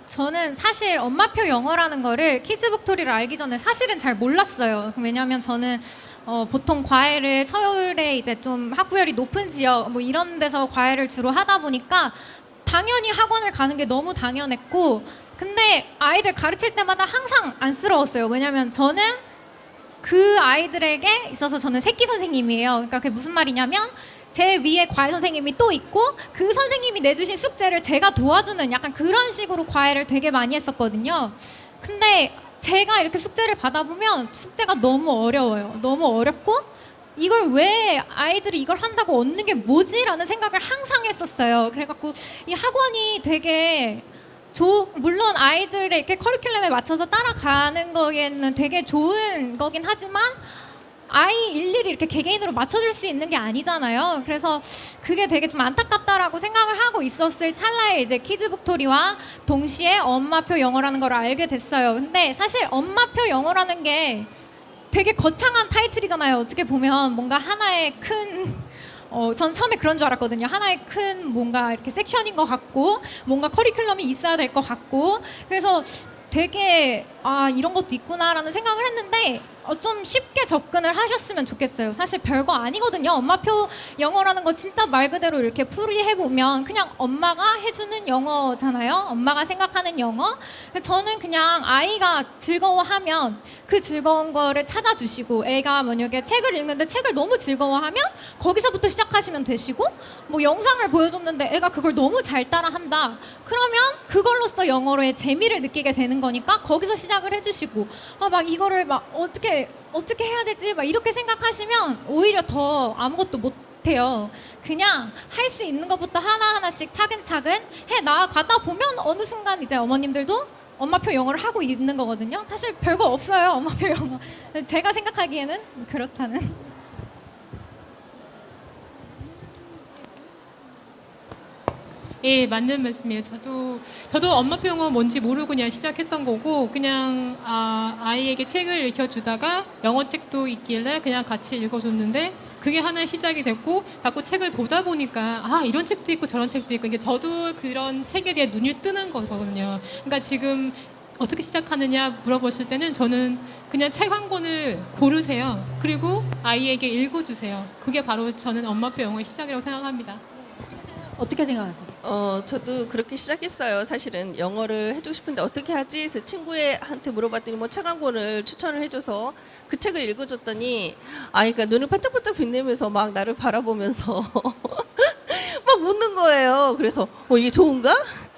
저는 사실 엄마표 영어라는 거를 키즈북토리를 알기 전에 사실은 잘 몰랐어요. 왜냐하면 저는 보통 과외를 서울에 이제 좀 학구열이 높은 지역 뭐 이런 데서 과외를 주로 하다 보니까 당연히 학원을 가는 게 너무 당연했고, 근데 아이들 가르칠 때마다 항상 안쓰러웠어요. 왜냐하면 저는 그 아이들에게 있어서 저는 새끼 선생님이에요. 그러니까 그게 무슨 말이냐면 제 위에 과외 선생님이 또 있고 그 선생님이 내주신 숙제를 제가 도와주는 약간 그런 식으로 과외를 되게 많이 했었거든요. 근데 제가 이렇게 숙제를 받아보면 숙제가 너무 어려워요. 너무 어렵고 이걸 왜 아이들이 이걸 한다고 얻는 게 뭐지? 라는 생각을 항상 했었어요. 그래갖고 이 학원이 되게 물론 아이들의 이렇게 커리큘럼에 맞춰서 따라가는 거에는 되게 좋은 거긴 하지만 아이 일일이 이렇게 개개인으로 맞춰줄 수 있는 게 아니잖아요. 그래서 그게 되게 좀 안타깝다라고 생각을 하고 있었을 찰나에 이제 키즈북토리와 동시에 엄마표 영어라는 걸 알게 됐어요. 근데 사실 엄마표 영어라는 게 되게 거창한 타이틀이잖아요. 어떻게 보면 뭔가 하나의 큰 전 처음에 그런 줄 알았거든요. 하나의 큰 뭔가 이렇게 섹션인 것 같고 뭔가 커리큘럼이 있어야 될 것 같고 그래서 되게 이런 것도 있구나라는 생각을 했는데 좀 쉽게 접근을 하셨으면 좋겠어요. 사실 별거 아니거든요. 엄마표 영어라는 거 진짜 말 그대로 이렇게 풀이해보면 그냥 엄마가 해주는 영어잖아요. 엄마가 생각하는 영어. 저는 그냥 아이가 즐거워하면 그 즐거운 거를 찾아주시고 애가 만약에 책을 읽는데 책을 너무 즐거워하면 거기서부터 시작하시면 되시고 뭐 영상을 보여줬는데 애가 그걸 너무 잘 따라한다. 그러면 그걸로써 영어로의 재미를 느끼게 되는 거니까 거기서 시작을 해주시고 막 이거를 막 어떻게 해야 되지? 막 이렇게 생각하시면 오히려 더 아무것도 못해요. 그냥 할 수 있는 것부터 하나하나씩 차근차근 해 나가다 보면 어느 순간 이제 어머님들도 엄마표 영어를 하고 있는 거거든요. 사실 별거 없어요. 엄마표 영어. 제가 생각하기에는 그렇다는. 예, 맞는 말씀이에요. 저도 엄마표 영어 뭔지 모르고 그냥 시작했던 거고 그냥 아이에게 책을 읽혀주다가 영어 책도 있길래 그냥 같이 읽어줬는데 그게 하나의 시작이 됐고 자꾸 책을 보다 보니까 이런 책도 있고 저런 책도 있고 이게 저도 그런 책에 대해 눈이 뜨는 거거든요. 그러니까 지금 어떻게 시작하느냐 물어보실 때는 저는 그냥 책 한 권을 고르세요. 그리고 아이에게 읽어주세요. 그게 바로 저는 엄마표 영어의 시작이라고 생각합니다. 어떻게 생각하세요? 저도 그렇게 시작했어요. 사실은 영어를 해주고 싶은데 어떻게 하지? 그래서 친구한테 물어봤더니 뭐 책 한 권을 추천을 해줘서 그 책을 읽어줬더니 아이가 눈을 반짝반짝 빛내면서 막 나를 바라보면서 막 웃는 거예요. 그래서 이게 좋은가?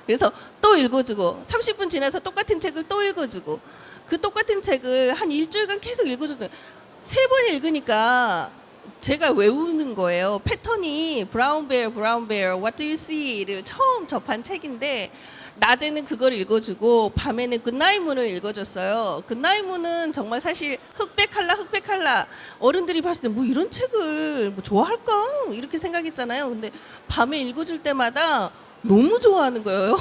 그래서 또 읽어주고 30분 지나서 똑같은 책을 또 읽어주고 그 똑같은 책을 한 일주일간 계속 읽어줬더니 3번 읽으니까 제가 외우는 거예요. 패턴이 브라운 베어, what do you see?를 처음 접한 책인데 낮에는 그걸 읽어주고 밤에는 굿나잇 문을 읽어줬어요. 굿나잇 문은 정말 사실 흑백할라 어른들이 봤을 때 뭐 이런 책을 뭐 좋아할까? 이렇게 생각했잖아요. 근데 밤에 읽어줄 때마다 너무 좋아하는 거예요.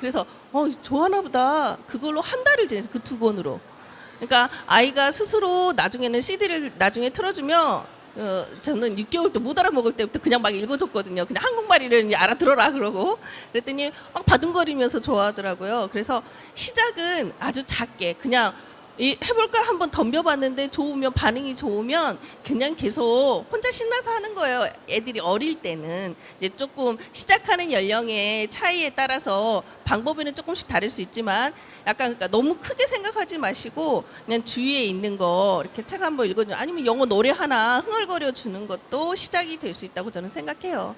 그래서 좋아하나 보다. 그걸로 한 달을 지냈어요. 그 2권으로. 그러니까 아이가 스스로 나중에는 CD를 나중에 틀어주면 저는 6개월 때 못 알아먹을 때부터 그냥 막 읽어줬거든요. 그냥 한국말이를 알아들어라 그러고 그랬더니 막 바둥거리면서 좋아하더라고요. 그래서 시작은 아주 작게 그냥 해볼까 한번 덤벼봤는데 좋으면 반응이 좋으면 그냥 계속 혼자 신나서 하는 거예요. 애들이 어릴 때는 이제 조금 시작하는 연령의 차이에 따라서 방법에는 조금씩 다를 수 있지만 약간 그러니까 너무 크게 생각하지 마시고 그냥 주위에 있는 거 이렇게 책 한번 읽어주면 아니면 영어 노래 하나 흥얼거려 주는 것도 시작이 될 수 있다고 저는 생각해요.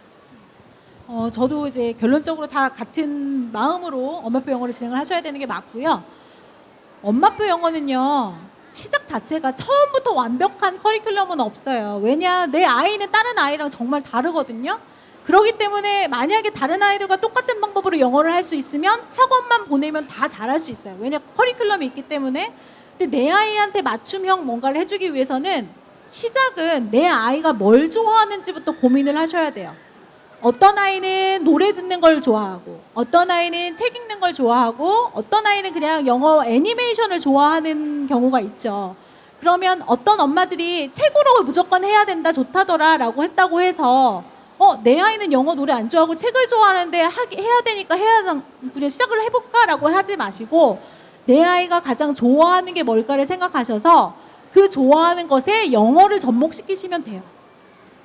저도 이제 결론적으로 다 같은 마음으로 엄마표 영어를 진행을 하셔야 되는 게 맞고요. 엄마표 영어는요. 시작 자체가 처음부터 완벽한 커리큘럼은 없어요. 왜냐, 내 아이는 다른 아이랑 정말 다르거든요. 그렇기 때문에 만약에 다른 아이들과 똑같은 방법으로 영어를 할 수 있으면 학원만 보내면 다 잘할 수 있어요. 왜냐, 커리큘럼이 있기 때문에. 근데 내 아이한테 맞춤형 뭔가를 해주기 위해서는 시작은 내 아이가 뭘 좋아하는지부터 고민을 하셔야 돼요. 어떤 아이는 노래 듣는 걸 좋아하고, 어떤 아이는 책 읽는 걸 좋아하고, 어떤 아이는 그냥 영어 애니메이션을 좋아하는 경우가 있죠. 그러면 어떤 엄마들이 책으로 무조건 해야 된다, 좋다더라 라고 했다고 해서 내 아이는 영어 노래 안 좋아하고 책을 좋아하는데 해야 되니까 그냥 시작을 해볼까 라고 하지 마시고, 내 아이가 가장 좋아하는 게 뭘까를 생각하셔서 그 좋아하는 것에 영어를 접목시키시면 돼요.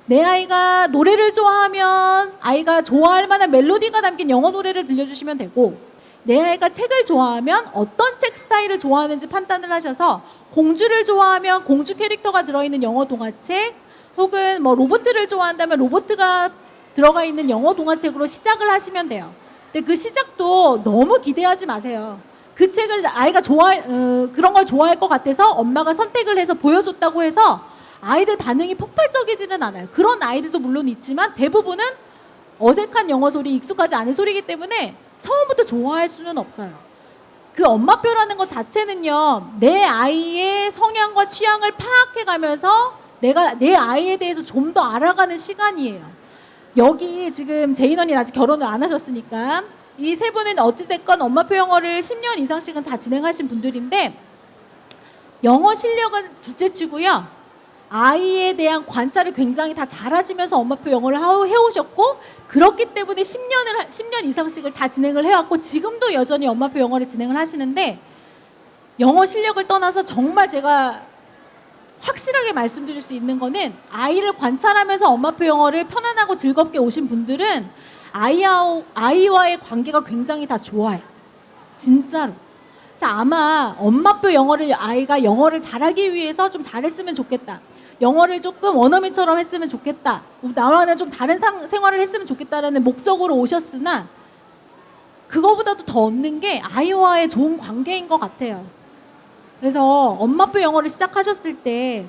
내 아이가 노래를 좋아하면 아이가 좋아할 만한 멜로디가 담긴 영어 노래를 들려주시면 되고, 내 아이가 책을 좋아하면 어떤 책 스타일을 좋아하는지 판단을 하셔서 공주를 좋아하면 공주 캐릭터가 들어있는 영어 동화책, 혹은 뭐 로봇을 좋아한다면 로봇가 들어가 있는 영어 동화책으로 시작을 하시면 돼요. 근데 그 시작도 너무 기대하지 마세요. 그 책을 아이가 그런 걸 좋아할 것 같아서 엄마가 선택을 해서 보여줬다고 해서 아이들 반응이 폭발적이지는 않아요. 그런 아이들도 물론 있지만 대부분은 어색한 영어 소리, 익숙하지 않은 소리이기 때문에 처음부터 좋아할 수는 없어요. 그 엄마표라는 것 자체는요, 내 아이의 성향과 취향을 파악해가면서 내가 내 아이에 대해서 좀 더 알아가는 시간이에요. 여기 지금 제인 언니 아직 결혼을 안 하셨으니까 이 세 분은 어찌됐건 엄마표 영어를 10년 이상씩은 다 진행하신 분들인데, 영어 실력은 둘째치고요, 아이에 대한 관찰을 굉장히 다 잘하시면서 엄마표 영어를 해오셨고, 그렇기 때문에 10년 이상씩을 다 진행을 해왔고 지금도 여전히 엄마표 영어를 진행을 하시는데, 영어 실력을 떠나서 정말 제가 확실하게 말씀드릴 수 있는 거는, 아이를 관찰하면서 엄마표 영어를 편안하고 즐겁게 오신 분들은 아이와의 관계가 굉장히 다 좋아요. 진짜로. 그래서 아마 엄마표 영어를 아이가 영어를 잘하기 위해서 좀 잘했으면 좋겠다, 영어를 조금 원어민처럼 했으면 좋겠다, 나와는 좀 다른 생활을 했으면 좋겠다라는 목적으로 오셨으나, 그거보다도 더 얻는 게 아이와의 좋은 관계인 것 같아요. 그래서 엄마표 영어를 시작하셨을 때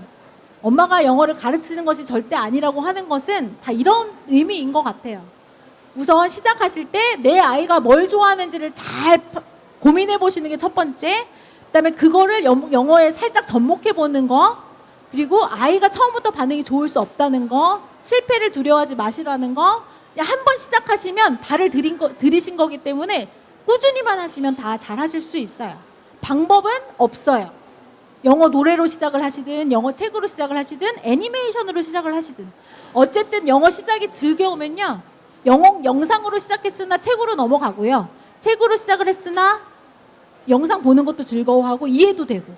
엄마가 영어를 가르치는 것이 절대 아니라고 하는 것은 다 이런 의미인 것 같아요. 우선 시작하실 때 내 아이가 뭘 좋아하는지를 잘 고민해 보시는 게 첫 번째. 그다음에 그거를 영어에 살짝 접목해 보는 거, 그리고 아이가 처음부터 반응이 좋을 수 없다는 거, 실패를 두려워하지 마시라는 거. 그냥 한 번 시작하시면 발을 들이신 거기 때문에 꾸준히만 하시면 다 잘하실 수 있어요. 방법은 없어요. 영어 노래로 시작을 하시든 영어 책으로 시작을 하시든 애니메이션으로 시작을 하시든, 어쨌든 영어 시작이 즐거우면요, 영어 영상으로 시작했으나 책으로 넘어가고요, 책으로 시작을 했으나 영상 보는 것도 즐거워하고 이해도 되고,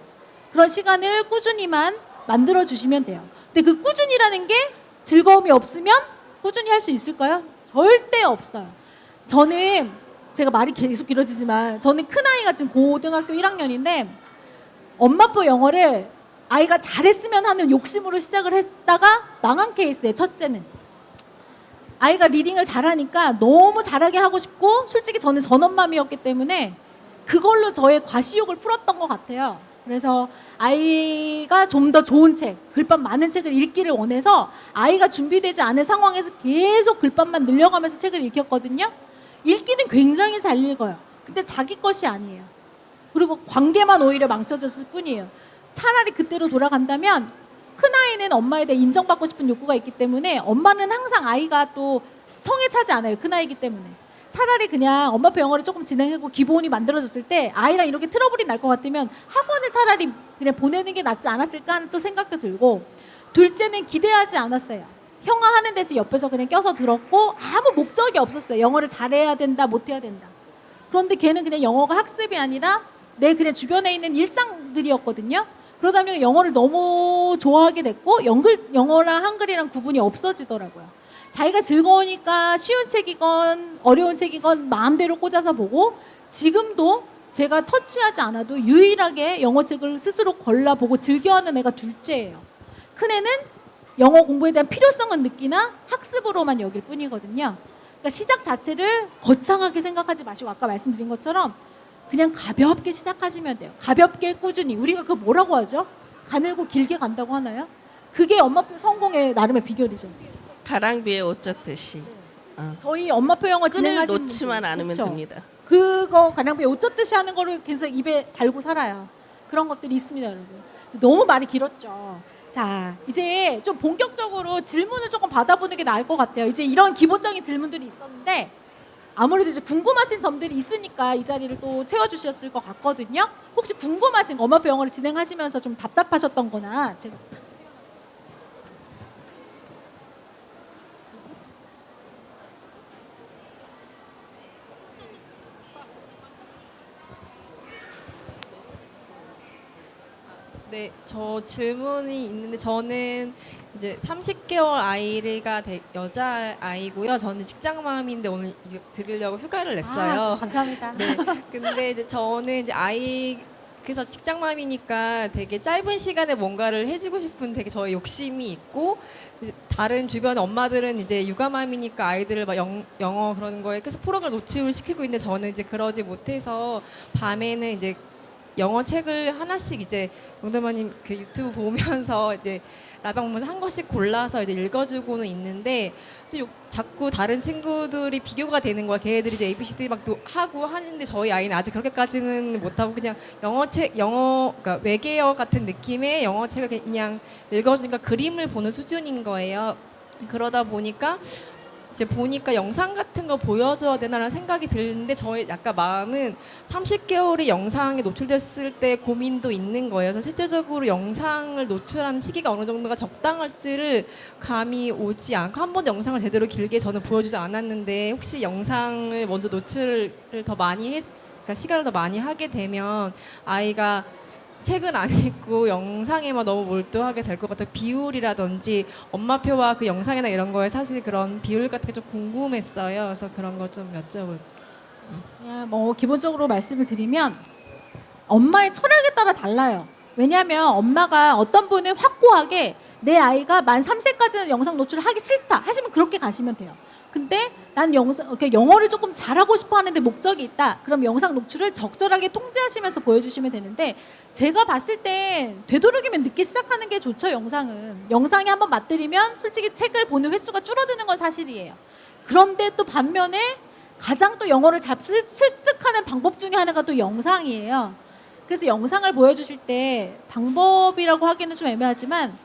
그런 시간을 꾸준히만 만들어 주시면 돼요. 근데 그 꾸준히라는 게 즐거움이 없으면 꾸준히 할 수 있을까요? 절대 없어요. 저는, 제가 말이 계속 길어지지만, 저는 큰아이가 지금 고등학교 1학년인데 엄마표 영어를 아이가 잘했으면 하는 욕심으로 시작을 했다가 망한 케이스예요. 첫째는 아이가 리딩을 잘하니까 너무 잘하게 하고 싶고, 솔직히 저는 전엄맘이었기 때문에 그걸로 저의 과시욕을 풀었던 것 같아요. 그래서 아이가 좀 더 좋은 책, 글밥 많은 책을 읽기를 원해서 아이가 준비되지 않은 상황에서 계속 글밥만 늘려가면서 책을 읽혔거든요. 읽기는 굉장히 잘 읽어요. 근데 자기 것이 아니에요. 그리고 관계만 오히려 망쳐졌을 뿐이에요. 차라리 그때로 돌아간다면, 큰아이는 엄마에 대해 인정받고 싶은 욕구가 있기 때문에 엄마는 항상 아이가 또 성에 차지 않아요. 큰아이기 때문에. 차라리 그냥 엄마표 영어를 조금 진행하고 기본이 만들어졌을 때 아이랑 이렇게 트러블이 날 것 같으면 학원을 차라리 그냥 보내는 게 낫지 않았을까 하는 또 생각도 들고, 둘째는 기대하지 않았어요. 형아 하는 데서 옆에서 그냥 껴서 들었고 아무 목적이 없었어요. 영어를 잘해야 된다, 못해야 된다. 그런데 걔는 그냥 영어가 학습이 아니라 내 그냥 주변에 있는 일상들이었거든요. 그러다 보니까 영어를 너무 좋아하게 됐고, 영어랑 한글이랑 구분이 없어지더라고요. 자기가 즐거우니까 쉬운 책이건 어려운 책이건 마음대로 꽂아서 보고, 지금도 제가 터치하지 않아도 유일하게 영어책을 스스로 골라보고 즐겨하는 애가 둘째예요. 큰애는 영어 공부에 대한 필요성은 느끼나 학습으로만 여길 뿐이거든요. 그러니까 시작 자체를 거창하게 생각하지 마시고, 아까 말씀드린 것처럼 그냥 가볍게 시작하시면 돼요. 가볍게 꾸준히. 우리가 그 뭐라고 하죠? 가늘고 길게 간다고 하나요? 그게 엄마표 성공의 나름의 비결이죠. 가랑비에 옷 젖듯이 저희 엄마표 영어 끈을 진행하시는 놓지만 분들, 않으면 그쵸? 됩니다. 그거 가랑비에 옷 젖듯이 하는 거를 계속 입에 달고 살아요. 그런 것들이 있습니다, 여러분. 너무 말이 길었죠. 자, 이제 좀 본격적으로 질문을 조금 받아보는 게 나을 것 같아요. 이제 이런 기본적인 질문들이 있었는데 아무래도 이제 궁금하신 점들이 있으니까 이 자리를 또 채워주셨을 것 같거든요. 혹시 궁금하신 거, 엄마표 영어를 진행하시면서 좀 답답하셨던 거나 제가 네, 저 질문이 있는데 저는 이제 30개월 아이가 여자 아이고요. 저는 직장맘인데 오늘 이거 들으려고 휴가를 냈어요. 아, 감사합니다. 네. 근데 이제 저는 이제 그래서 직장맘이니까 되게 짧은 시간에 뭔가를 해주고 싶은 되게 저의 욕심이 있고 이제 다른 주변 엄마들은 이제 육아맘이니까 아이들을 막 영어 그러는 거에 계속 프로그램 노출을 시키고 있는데 저는 이제 그러지 못해서 밤에는 이제 영어 책을 하나씩 이제 용담아님 그 유튜브 보면서 이제 라방 보면서 한 권씩 골라서 이제 읽어주고는 있는데 또 자꾸 다른 친구들이 비교가 되는 거야. 걔네들이 이제 ABCD 막 하고 하는데 저희 아이는 아직 그렇게까지는 못하고 그냥 그러니까 외계어 같은 느낌의 영어 책을 그냥 읽어주니까 그림을 보는 수준인 거예요. 그러다 보니까 이제 보니까 영상 같은 거 보여줘야 되나라는 생각이 드는데 저의 약간 마음은 30개월의 영상에 노출됐을 때 고민도 있는 거예요. 그래서 실질적으로 영상을 노출하는 시기가 어느 정도가 적당할지를 감이 오지 않고 한 번도 영상을 제대로 길게 저는 보여주지 않았는데 혹시 영상을 먼저 노출을 더 많이 그러니까 시간을 더 많이 하게 되면 아이가 책을 안 읽고 영상에만 너무 몰두하게 될 것 같아요. 비율이라든지 엄마표와 그 영상이나 이런 거에 사실 그런 비율 같은 게 좀 궁금했어요. 그래서 그런 거 좀 여쭤볼게요. 그냥 뭐 기본적으로 말씀을 드리면 엄마의 철학에 따라 달라요. 왜냐하면 엄마가 어떤 분은 확고하게 내 아이가 만 3세까지는 영상 노출을 하기 싫다 하시면 그렇게 가시면 돼요. 근데 난 영어를 조금 잘하고 싶어 하는데 목적이 있다. 그럼 영상 노출을 적절하게 통제하시면서 보여주시면 되는데 제가 봤을 때 되도록이면 늦게 시작하는 게 좋죠. 영상에 한번 맛들이면 솔직히 책을 보는 횟수가 줄어드는 건 사실이에요. 그런데 또 반면에 가장 또 영어를 습득하는 방법 중에 하나가 또 영상이에요. 그래서 영상을 보여주실 때 방법이라고 하기는 좀 애매하지만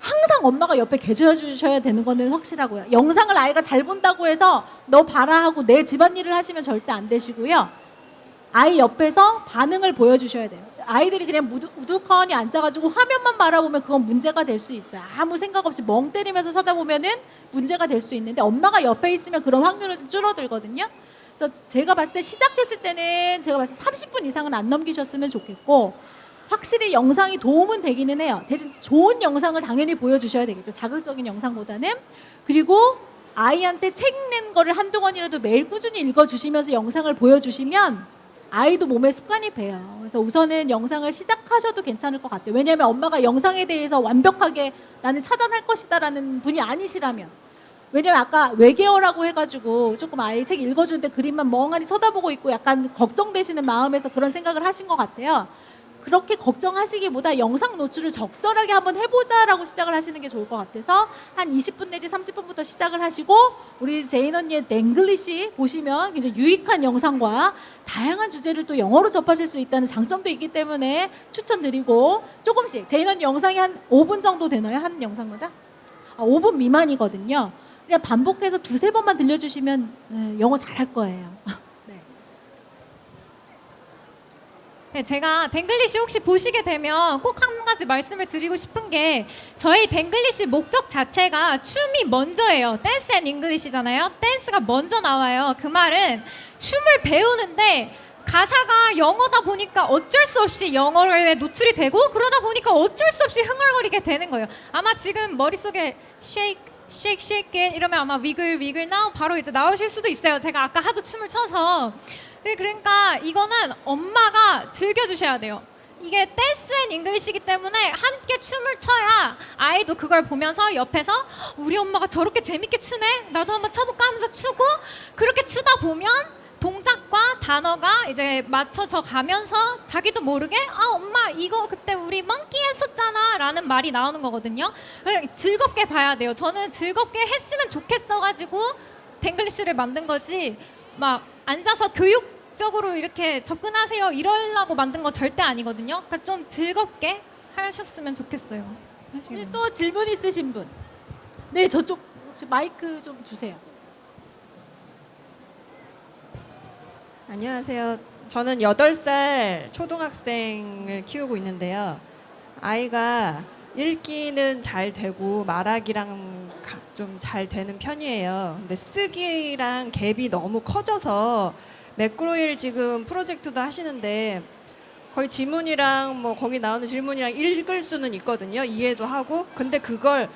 항상 엄마가 옆에 계셔 주셔야 되는 거는 확실하고요. 영상을 아이가 잘 본다고 해서 너 봐라 하고 내 집안일을 하시면 절대 안 되시고요. 아이 옆에서 반응을 보여주셔야 돼요. 아이들이 그냥 우두커니 앉아가지고 화면만 바라보면 그건 문제가 될 수 있어요. 아무 생각 없이 멍 때리면서 쳐다보면은 문제가 될 수 있는데 엄마가 옆에 있으면 그런 확률은 좀 줄어들거든요. 그래서 제가 봤을 때 시작했을 때는 제가 봤을 때 30분 이상은 안 넘기셨으면 좋겠고 확실히 영상이 도움은 되기는 해요. 대신 좋은 영상을 당연히 보여주셔야 되겠죠. 자극적인 영상보다는. 그리고 아이한테 책 읽는 거를 한두 권이라도 매일 꾸준히 읽어주시면서 영상을 보여주시면 아이도 몸에 습관이 배요. 그래서 우선은 영상을 시작하셔도 괜찮을 것 같아요. 왜냐하면 엄마가 영상에 대해서 완벽하게 나는 차단할 것이다라는 분이 아니시라면. 왜냐면 아까 외계어라고 해가지고 조금 아이 책 읽어주는데 그림만 멍하니 쳐다보고 있고 약간 걱정되시는 마음에서 그런 생각을 하신 것 같아요. 그렇게 걱정하시기보다 영상 노출을 적절하게 한번 해보자라고 시작을 하시는 게 좋을 것 같아서 한 20분 내지 30분부터 시작을 하시고 우리 제인 언니의 댕글리시 보시면 굉장히 유익한 영상과 다양한 주제를 또 영어로 접하실 수 있다는 장점도 있기 때문에 추천드리고 조금씩 제인 언니 영상이 한 5분 정도 되나요? 한 영상마다? 5분 미만이거든요. 그냥 반복해서 두세 번만 들려주시면 영어 잘할 거예요. 네, 제가 댕글리시 혹시 보시게 되면 꼭 한 가지 말씀을 드리고 싶은 게 저희 댕글리시 목적 자체가 춤이 먼저예요. 댄스 앤 잉글리시잖아요. 댄스가 먼저 나와요. 그 말은 춤을 배우는데 가사가 영어다 보니까 어쩔 수 없이 영어에 노출이 되고 그러다 보니까 어쩔 수 없이 흥얼거리게 되는 거예요. 아마 지금 머릿속에 shake, shake, shake it 이러면 아마 wiggle, wiggle now 바로 이제 나오실 수도 있어요. 제가 아까 하도 춤을 춰서. 그러니까 이거는 엄마가 즐겨주셔야 돼요. 이게 댄스 앤 잉글리시이기 때문에 함께 춤을 춰야 아이도 그걸 보면서 옆에서 우리 엄마가 저렇게 재밌게 추네? 나도 한번 춰볼까 하면서 추고 그렇게 추다 보면 동작과 단어가 이제 맞춰져 가면서 자기도 모르게 아 엄마 이거 그때 우리 monkey 했었잖아 라는 말이 나오는 거거든요. 즐겁게 봐야 돼요. 저는 즐겁게 했으면 좋겠어가지고 댕글리시를 만든 거지 막 앉아서 교육적으로 이렇게 접근하세요 이러려고 만든 거 절대 아니거든요. 그러니까 좀 즐겁게 하셨으면 좋겠어요. 혹시 또 질문 있으신 분? 네, 저쪽 혹시 마이크 좀 주세요. 안녕하세요. 저는 8살 초등학생을 키우고 있는데요. 아이가 읽기는 잘 되고 말하기랑 좀 잘 되는 편이에요. 근데 쓰기랑 갭이 너무 커져서 매크로일 지금 프로젝트도 하시는데 거의 지문이랑 뭐 거기 나오는 질문이랑 읽을 수는 있거든요. 이해도 하고. 근데 그걸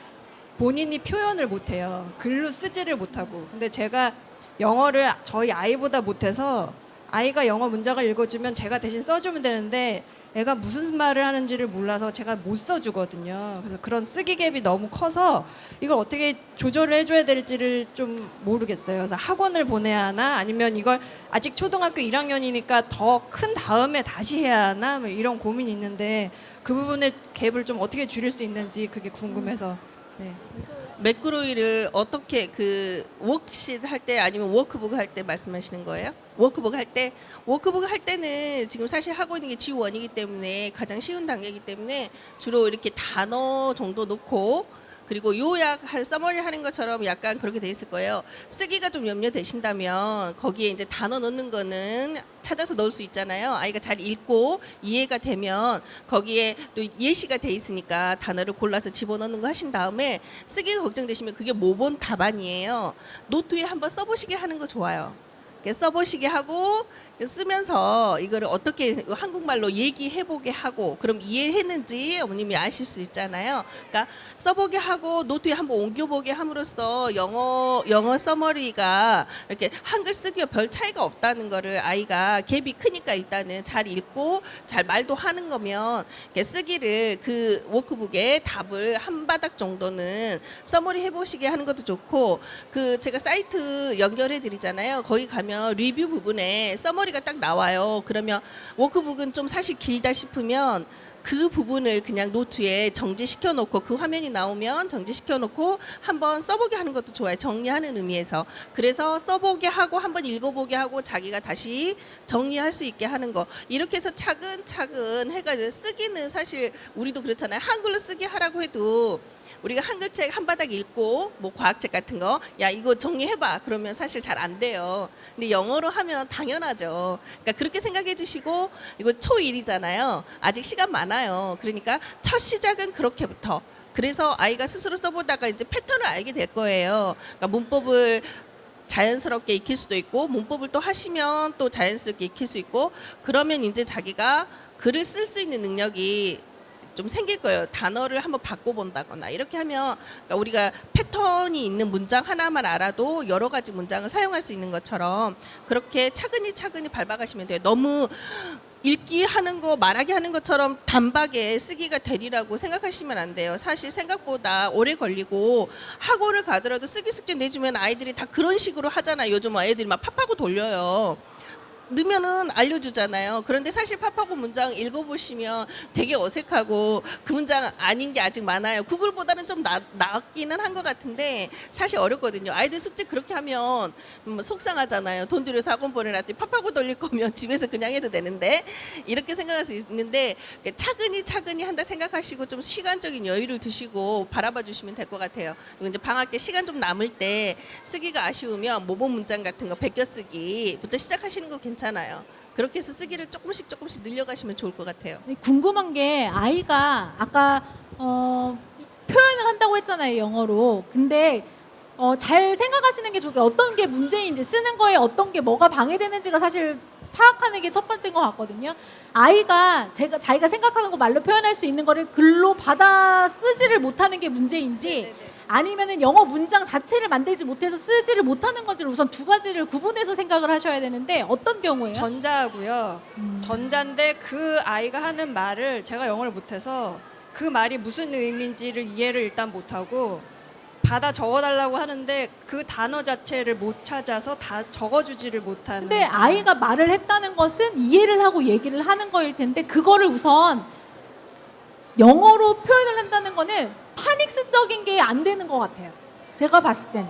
본인이 표현을 못해요. 글로 쓰지를 못하고. 근데 제가 영어를 저희 아이보다 못해서 아이가 영어 문장을 읽어주면 제가 대신 써주면 되는데 애가 무슨 말을 하는지를 몰라서 제가 못 써주거든요. 그래서 그런 쓰기 갭이 너무 커서 이걸 어떻게 조절을 해줘야 될지를 좀 모르겠어요. 그래서 학원을 보내야 하나 아니면 이걸 아직 초등학교 1학년이니까 더 큰 다음에 다시 해야 하나 뭐 이런 고민이 있는데 그 부분의 갭을 좀 어떻게 줄일 수 있는지 그게 궁금해서. 네. 매크로일을 어떻게 그 워크시트 할 때 아니면 워크북 할 때 말씀하시는 거예요? 워크북 할 때는 지금 사실 하고 있는 게 G1이기 때문에 가장 쉬운 단계이기 때문에 주로 이렇게 단어 정도 놓고 그리고 요약할 서머리 하는 것처럼 약간 그렇게 돼 있을 거예요. 쓰기가 좀 염려되신다면 거기에 이제 단어 넣는 거는 찾아서 넣을 수 있잖아요. 아이가 잘 읽고 이해가 되면 거기에 또 예시가 돼 있으니까 단어를 골라서 집어넣는 거 하신 다음에 쓰기가 걱정되시면 그게 모본 답안이에요. 노트에 한번 써보시게 하는 거 좋아요. 써보시게 하고 쓰면서 이거를 어떻게 한국말로 얘기해보게 하고 그럼 이해했는지 어머님이 아실 수 있잖아요. 그러니까 써보게 하고 노트에 한번 옮겨보게 함으로써 영어 서머리가 이렇게 한글 쓰기와 별 차이가 없다는 거를 아이가 갭이 크니까 일단은 잘 읽고 잘 말도 하는 거면 쓰기를 그 워크북에 답을 한 바닥 정도는 서머리 해보시게 하는 것도 좋고 그 제가 사이트 연결해 드리잖아요. 거기 가면 리뷰 부분에 서머리가 딱 나와요. 그러면 워크북은 좀 사실 길다 싶으면 그 부분을 그냥 노트에 정지시켜 놓고 그 화면이 나오면 정지시켜 놓고 한번 써보게 하는 것도 좋아요. 정리하는 의미에서. 그래서 써보게 하고 한번 읽어보게 하고 자기가 다시 정리할 수 있게 하는 거. 이렇게 해서 차근차근 해가지고 쓰기는 사실 우리도 그렇잖아요. 한글로 쓰기 하라고 해도 우리가 한글책 한 바닥 읽고 뭐 과학책 같은 거 야 이거 정리해봐 그러면 사실 잘 안 돼요. 근데 영어로 하면 당연하죠. 그러니까 그렇게 생각해 주시고 이거 초1이잖아요. 아직 시간 많아요. 그러니까 첫 시작은 그렇게부터. 그래서 아이가 스스로 써보다가 이제 패턴을 알게 될 거예요. 그러니까 문법을 자연스럽게 익힐 수도 있고 문법을 또 하시면 또 자연스럽게 익힐 수 있고 그러면 이제 자기가 글을 쓸 수 있는 능력이 좀 생길 거예요. 단어를 한번 바꿔본다거나 이렇게 하면 그러니까 우리가 패턴이 있는 문장 하나만 알아도 여러 가지 문장을 사용할 수 있는 것처럼 그렇게 차근히 밟아가시면 돼요. 너무 읽기 하는 거 말하기 하는 것처럼 단박에 쓰기가 되리라고 생각하시면 안 돼요. 사실 생각보다 오래 걸리고 학원을 가더라도 쓰기 숙제 내주면 아이들이 다 그런 식으로 하잖아요. 요즘 애들이 막 팝하고 돌려요. 넣으면은 알려주잖아요. 그런데 사실 팝하고 문장 읽어보시면 되게 어색하고 그 문장 아닌 게 아직 많아요. 구글보다는 좀 낫기는 한 것 같은데 사실 어렵거든요. 아이들 숙제 그렇게 하면 속상하잖아요. 돈 들여서 학원 보내놨더니 팝하고 돌릴 거면 집에서 그냥 해도 되는데 이렇게 생각할 수 있는데 차근히 한다 생각하시고 좀 시간적인 여유를 두시고 바라봐 주시면 될 것 같아요. 그리고 이제 방학 때 시간 좀 남을 때 쓰기가 아쉬우면 모범 문장 같은 거 베껴쓰기부터 시작하시는 거 괜찮아요. 그렇게 해서 쓰기를 조금씩 늘려가시면 좋을 것 같아요. 궁금한 게 아이가 아까 표현을 한다고 했잖아요, 영어로. 근데 잘 생각하시는 게 좋게 어떤 게 문제인지 쓰는 거에 어떤 게 뭐가 방해되는지가 사실 파악하는 게 첫 번째인 것 같거든요. 아이가 자기가 생각하는 거 말로 표현할 수 있는 거를 글로 받아 쓰지를 못하는 게 문제인지 아니면은 영어 문장 자체를 만들지 못해서 쓰지를 못하는 건지를 우선 두 가지를 구분해서 생각을 하셔야 되는데 어떤 경우에요? 전자하고요. 전자인데 그 아이가 하는 말을 제가 영어를 못해서 그 말이 무슨 의미인지를 이해를 일단 못하고 받아 적어달라고 하는데 그 단어 자체를 못 찾아서 다 적어주지를 못하는. 근데 아이가 말을 했다는 것은 이해를 하고 얘기를 하는 거일 텐데 그거를 우선 영어로 표현을 한다는 거는 파닉스적인 게 안 되는 것 같아요. 제가 봤을 때는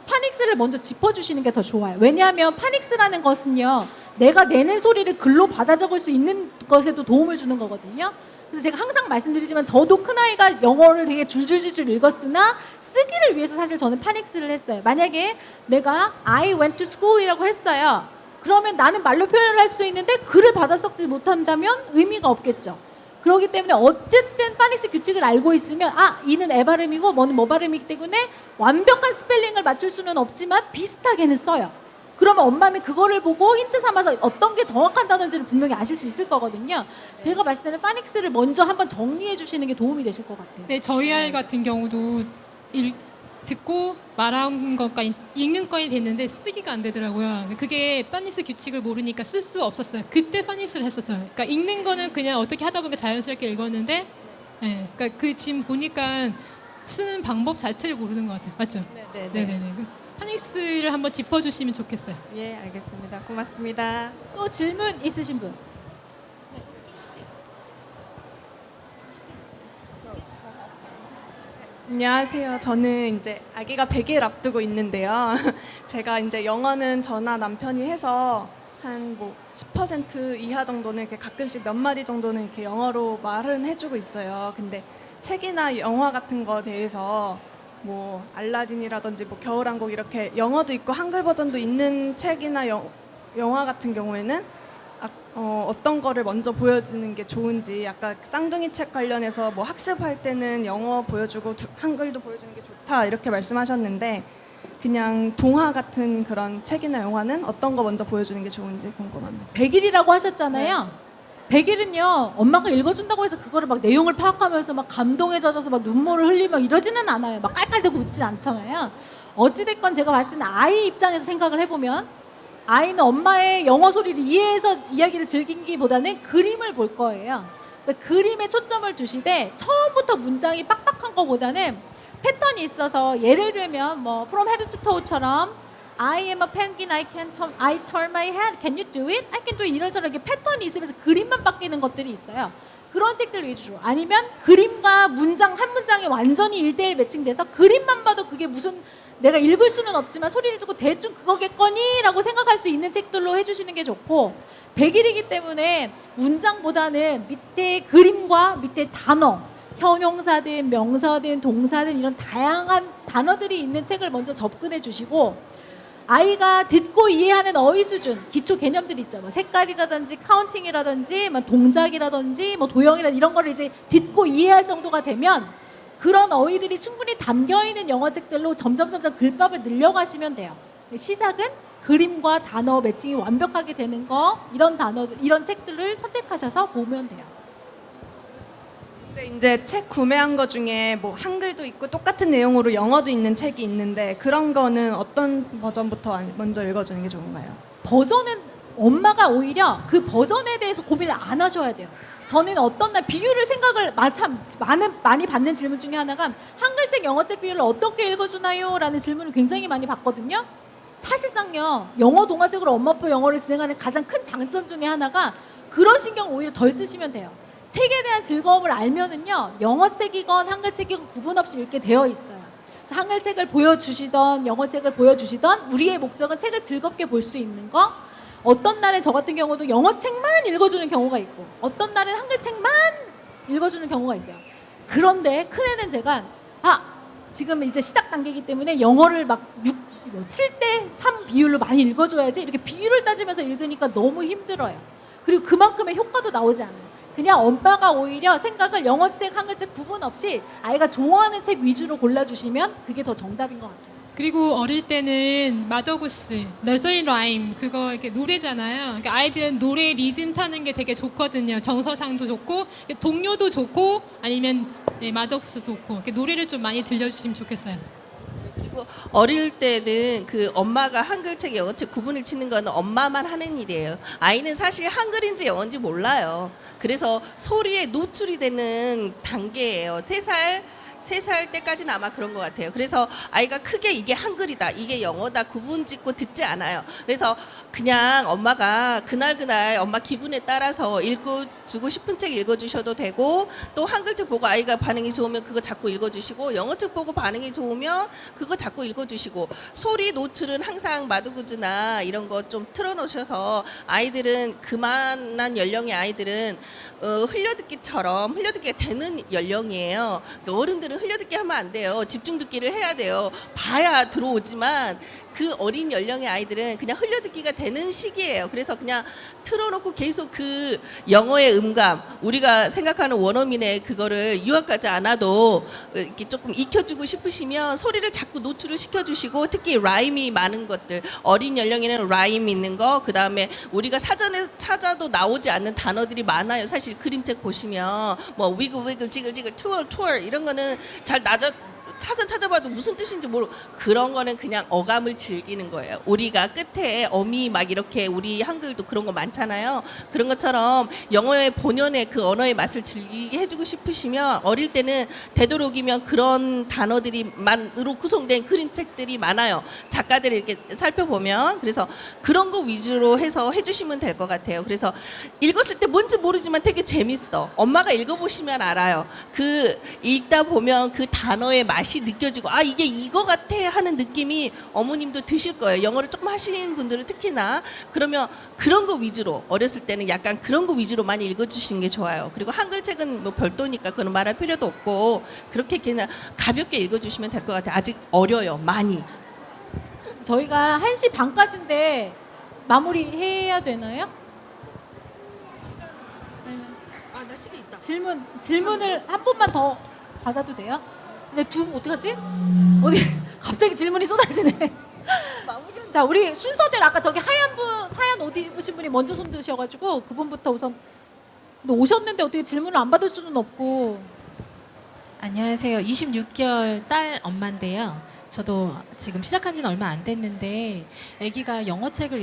파닉스를 먼저 짚어주시는 게 더 좋아요. 왜냐하면 파닉스라는 것은요, 내가 내는 소리를 글로 받아 적을 수 있는 것에도 도움을 주는 거거든요. 그래서 제가 항상 말씀드리지만 저도 큰아이가 영어를 되게 줄줄줄줄 읽었으나 쓰기를 위해서 사실 저는 파닉스를 했어요. 만약에 내가 I went to school이라고 했어요. 그러면 나는 말로 표현을 할 수 있는데 글을 받아 적지 못한다면 의미가 없겠죠. 그렇기 때문에 어쨌든 파닉스 규칙을 알고 있으면 이는 애 발음이고 뭐는 뭐 발음이기 때문에 완벽한 스펠링을 맞출 수는 없지만 비슷하게는 써요. 그러면 엄마는 그거를 보고 힌트 삼아서 어떤 게 정확한 단어인지를 분명히 아실 수 있을 거거든요. 제가 봤을 때는 파닉스를 먼저 한번 정리해 주시는 게 도움이 되실 것 같아요. 네, 저희 아이 같은 경우도 듣고 말한 것과 읽는 거에 됐는데 쓰기가 안 되더라고요. 그게 파닉스 규칙을 모르니까 쓸 수 없었어요. 그때 파닉스를 했었어요. 그러니까 읽는 거는 그냥 어떻게 하다 보니까 자연스럽게 읽었는데, 네, 그러니까 그 지금 보니까 쓰는 방법 자체를 모르는 것 같아요. 맞죠? 네네네. 파닉스를 한번 짚어주시면 좋겠어요. 예, 알겠습니다. 고맙습니다. 또 질문 있으신 분? 안녕하세요. 저는 이제 아기가 100일 앞두고 있는데요. 제가 이제 영어는 저나 남편이 해서 한 뭐 10% 이하 정도는 이렇게 가끔씩 몇 마디 정도는 이렇게 영어로 말은 해주고 있어요. 근데 책이나 영화 같은 거 대해서 뭐 알라딘이라든지 뭐 겨울왕국 이렇게 영어도 있고 한글 버전도 있는 책이나 영화 같은 경우에는 어떤 거를 먼저 보여주는 게 좋은지, 아까 쌍둥이 책 관련해서 뭐 학습할 때는 영어 보여주고 한글도 보여주는 게 좋다 이렇게 말씀하셨는데, 그냥 동화 같은 그런 책이나 영화는 어떤 거 먼저 보여주는 게 좋은지 궁금합니다. 100일이라고 하셨잖아요. 100일은요, 엄마가 읽어준다고 해서 그거를 막 내용을 파악하면서 막 감동에 젖어서 막 눈물을 흘리며 이러지는 않아요. 막 깔깔대고 웃지 않잖아요. 어찌됐건 제가 봤을 때는 아이 입장에서 생각을 해보면 아이는 엄마의 영어 소리를 이해해서 이야기를 즐기기보다는 그림을 볼 거예요. 그래서 그림에 초점을 두시되 처음부터 문장이 빡빡한 것보다는 패턴이 있어서, 예를 들면 뭐 from head to toe처럼 I am a penguin, I turn my head, can you do it? I can do it. 이런저런 이렇게 패턴이 있으면서 그림만 바뀌는 것들이 있어요. 그런 책들 위주로. 아니면 그림과 문장 한 문장이 완전히 1대1 매칭돼서 그림만 봐도 그게 무슨, 내가 읽을 수는 없지만 소리를 듣고 대충 그거겠거니 라고 생각할 수 있는 책들로 해주시는 게 좋고, 100일이기 때문에 문장보다는 밑에 그림과 밑에 단어, 형용사든 명사든 동사든 이런 다양한 단어들이 있는 책을 먼저 접근해 주시고, 아이가 듣고 이해하는 어휘 수준, 기초 개념들 있죠. 뭐 색깔이라든지 카운팅이라든지 뭐 동작이라든지 뭐 도형이라든지 이런 거를 이제 듣고 이해할 정도가 되면 그런 어휘들이 충분히 담겨 있는 영어책들로 점점 글밥을 늘려가시면 돼요. 시작은 그림과 단어 매칭이 완벽하게 되는 거, 이런 단어들, 이런 책들을 선택하셔서 보면 돼요. 근데 이제 책 구매한 거 중에 뭐 한글도 있고 똑같은 내용으로 영어도 있는 책이 있는데, 그런 거는 어떤 버전부터 먼저 읽어주는 게 좋은가요? 버전은 엄마가 오히려 그 버전에 대해서 고민을 안 하셔야 돼요. 저는 어떤 날 비율을 생각을 많이 받는 질문 중에 하나가 한글책, 영어책 비율을 어떻게 읽어주나요? 라는 질문을 굉장히 많이 받거든요. 사실상요, 영어 동화책으로 엄마표 영어를 진행하는 가장 큰 장점 중에 하나가 그런 신경 오히려 덜 쓰시면 돼요. 책에 대한 즐거움을 알면은요, 영어책이건 한글책이건 구분 없이 읽게 되어 있어요. 그래서 한글책을 보여주시던 영어책을 보여주시던 우리의 목적은 책을 즐겁게 볼 수 있는 거. 어떤 날은 저 같은 경우도 영어책만 읽어주는 경우가 있고, 어떤 날은 한글책만 읽어주는 경우가 있어요. 그런데 큰애는 제가 지금 이제 시작 단계이기 때문에 영어를 막 7대3 비율로 많이 읽어줘야지, 이렇게 비율을 따지면서 읽으니까 너무 힘들어요. 그리고 그만큼의 효과도 나오지 않아요. 그냥 엄마가 오히려 생각을 영어책, 한글책 구분 없이 아이가 좋아하는 책 위주로 골라주시면 그게 더 정답인 것 같아요. 그리고 어릴 때는 마더구스, 너서리 라임 그거 이렇게 노래잖아요. 그러니까 아이들은 노래 리듬 타는 게 되게 좋거든요. 정서상도 좋고 동요도 좋고 아니면 마더구스 좋고 이렇게 노래를 좀 많이 들려주시면 좋겠어요. 그리고 어릴 때는 그 엄마가 한글책, 영어책 구분을 치는 건 엄마만 하는 일이에요. 아이는 사실 한글인지 영어인지 몰라요. 그래서 소리에 노출이 되는 단계예요. 3살 3살 때까지는 아마 그런 것 같아요. 그래서 아이가 크게 이게 한글이다, 이게 영어다 구분 짓고 듣지 않아요. 그래서 그냥 엄마가 그날 엄마 기분에 따라서 읽어주고 싶은 책 읽어주셔도 되고, 또 한글책 보고 아이가 반응이 좋으면 그거 자꾸 읽어주시고, 영어책 보고 반응이 좋으면 그거 자꾸 읽어주시고, 소리 노출은 항상 마두구즈나 이런 거 좀 틀어놓으셔서 아이들은 그만한 연령의 아이들은 흘려듣기가 되는 연령이에요. 그러니까 어른들은 흘려듣기 하면 안 돼요. 집중 듣기를 해야 돼요. 봐야 들어오지만 그 어린 연령의 아이들은 그냥 흘려듣기가 되는 시기예요. 그래서 그냥 틀어놓고 계속 그 영어의 음감, 우리가 생각하는 원어민의 그거를 유학 가지 않아도 이렇게 조금 익혀주고 싶으시면 소리를 자꾸 노출을 시켜주시고, 특히 라임이 많은 것들, 어린 연령에는 라임 있는 거, 그 다음에 우리가 사전에 찾아도 나오지 않는 단어들이 많아요. 사실 그림책 보시면 뭐 위글 지글 투얼 이런 거는 잘 사전 찾아봐도 무슨 뜻인지 모르고, 그런 거는 그냥 어감을 즐기는 거예요. 우리가 끝에 어미 막 이렇게, 우리 한글도 그런 거 많잖아요. 그런 것처럼 영어의 본연의 그 언어의 맛을 즐기게 해주고 싶으시면 어릴 때는 되도록이면 그런 단어들이만으로 구성된 그림책들이 많아요. 작가들을 이렇게 살펴보면. 그래서 그런 거 위주로 해서 해주시면 될 것 같아요. 그래서 읽었을 때 뭔지 모르지만 되게 재밌어. 엄마가 읽어보시면 알아요. 그 읽다 보면 그 단어의 맛이 느껴지고, 아 이게 이거 같아 하는 느낌이 어머님도 드실 거예요. 영어를 조금 하시는 분들은 특히나. 그러면 그런 거 위주로, 어렸을 때는 약간 그런 거 위주로 많이 읽어주시는 게 좋아요. 그리고 한글책은 뭐 별도니까 그건 말할 필요도 없고, 그렇게 그냥 가볍게 읽어주시면 될 것 같아요. 아직 어려요, 많이. 저희가 1시 반까지인데 마무리해야 되나요? 나 시간 있다. 질문을 한 번만 더 받아도 돼요? 근데 어떡하지? 어디 갑자기 질문이 쏟아지네. 자, 우리 순서대로 아까 저기 하얀 분, 사연 옷 입으신 분이 먼저 손 드셔가지고 그분부터 우선. 근데 오셨는데 어떻게 질문을 안 받을 수는 없고. 안녕하세요. 26개월 딸 엄마인데요. 저도 지금 시작한 지는 얼마 안 됐는데 아기가 영어책을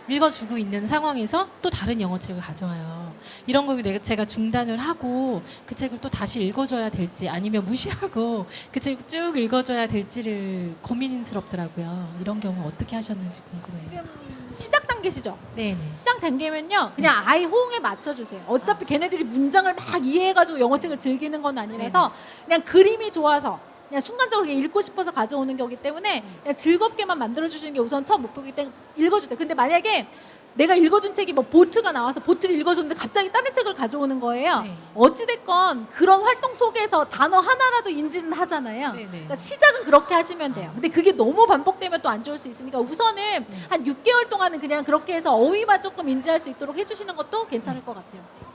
읽어주고 있는 상황에서 또 다른 영어책을 가져와요. 이런 거 제가 중단을 하고 그 책을 또 다시 읽어줘야 될지, 아니면 무시하고 그 책을 쭉 읽어줘야 될지를 고민스럽더라고요. 이런 경우 어떻게 하셨는지 궁금해요. 지금 시작 단계시죠? 네네. 시작 단계면요, 그냥 아이 호응에 맞춰주세요. 어차피 걔네들이 문장을 막 이해해가지고 영어책을 즐기는 건 아니라서 그냥 그림이 좋아서 그냥 순간적으로 그냥 읽고 싶어서 가져오는 거기 때문에 그냥 즐겁게만 만들어주시는 게 우선 첫 목표이기 때문에 읽어주세요. 근데 만약에 내가 읽어준 책이 뭐 보트가 나와서 보트를 읽어줬는데 갑자기 다른 책을 가져오는 거예요. 네. 어찌됐건 그런 활동 속에서 단어 하나라도 인지는 하잖아요. 네네. 그러니까 시작은 그렇게 하시면 돼요. 근데 그게 너무 반복되면 또 안 좋을 수 있으니까 우선은 한 6개월 동안은 그냥 그렇게 해서 어휘만 조금 인지할 수 있도록 해주시는 것도 괜찮을 것 같아요.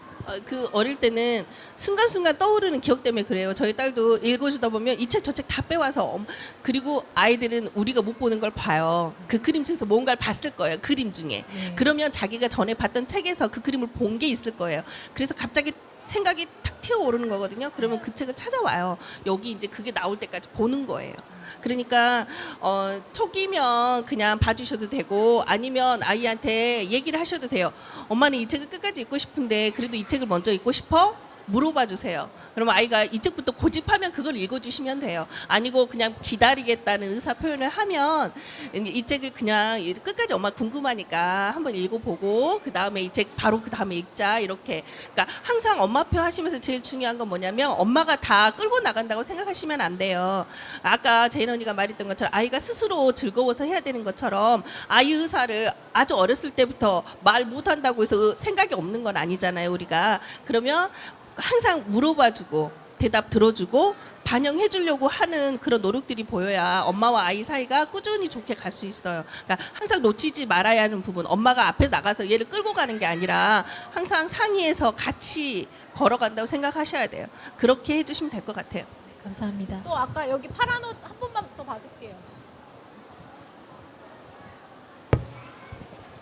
그 어릴 때는 순간순간 떠오르는 기억 때문에 그래요. 저희 딸도 읽어주다 보면 이 책 저 책 다 빼와서, 그리고 아이들은 우리가 못 보는 걸 봐요. 그 그림책에서 뭔가를 봤을 거예요. 그림 중에. 그러면 자기가 전에 봤던 책에서 그 그림을 본 게 있을 거예요. 그래서 갑자기 생각이 탁 튀어오르는 거거든요. 그러면 그 책을 찾아와요. 여기 이제 그게 나올 때까지 보는 거예요. 그러니까 초기면 그냥 봐주셔도 되고, 아니면 아이한테 얘기를 하셔도 돼요. 엄마는 이 책을 끝까지 읽고 싶은데 그래도 이 책을 먼저 읽고 싶어? 물어봐 주세요. 그러면 아이가 이 책부터 고집하면 그걸 읽어주시면 돼요. 아니고 그냥 기다리겠다는 의사 표현을 하면 이 책을 그냥 끝까지 엄마 궁금하니까 한번 읽어보고 그 다음에 이 책 바로 그 다음에 읽자, 이렇게. 그러니까 항상 엄마표 하시면서 제일 중요한 건 뭐냐면 엄마가 다 끌고 나간다고 생각하시면 안 돼요. 아까 제인 언니가 말했던 것처럼 아이가 스스로 즐거워서 해야 되는 것처럼 아이 의사를 아주 어렸을 때부터 말 못한다고 해서 생각이 없는 건 아니잖아요, 우리가. 그러면 항상 물어봐주고 대답 들어주고 반영해 주려고 하는 그런 노력들이 보여야 엄마와 아이 사이가 꾸준히 좋게 갈 수 있어요. 그러니까 항상 놓치지 말아야 하는 부분, 엄마가 앞에 나가서 얘를 끌고 가는 게 아니라 항상 상의해서 같이 걸어간다고 생각하셔야 돼요. 그렇게 해주시면 될 것 같아요. 감사합니다. 또 아까 여기 파란 옷 한 번만 더 받을게요.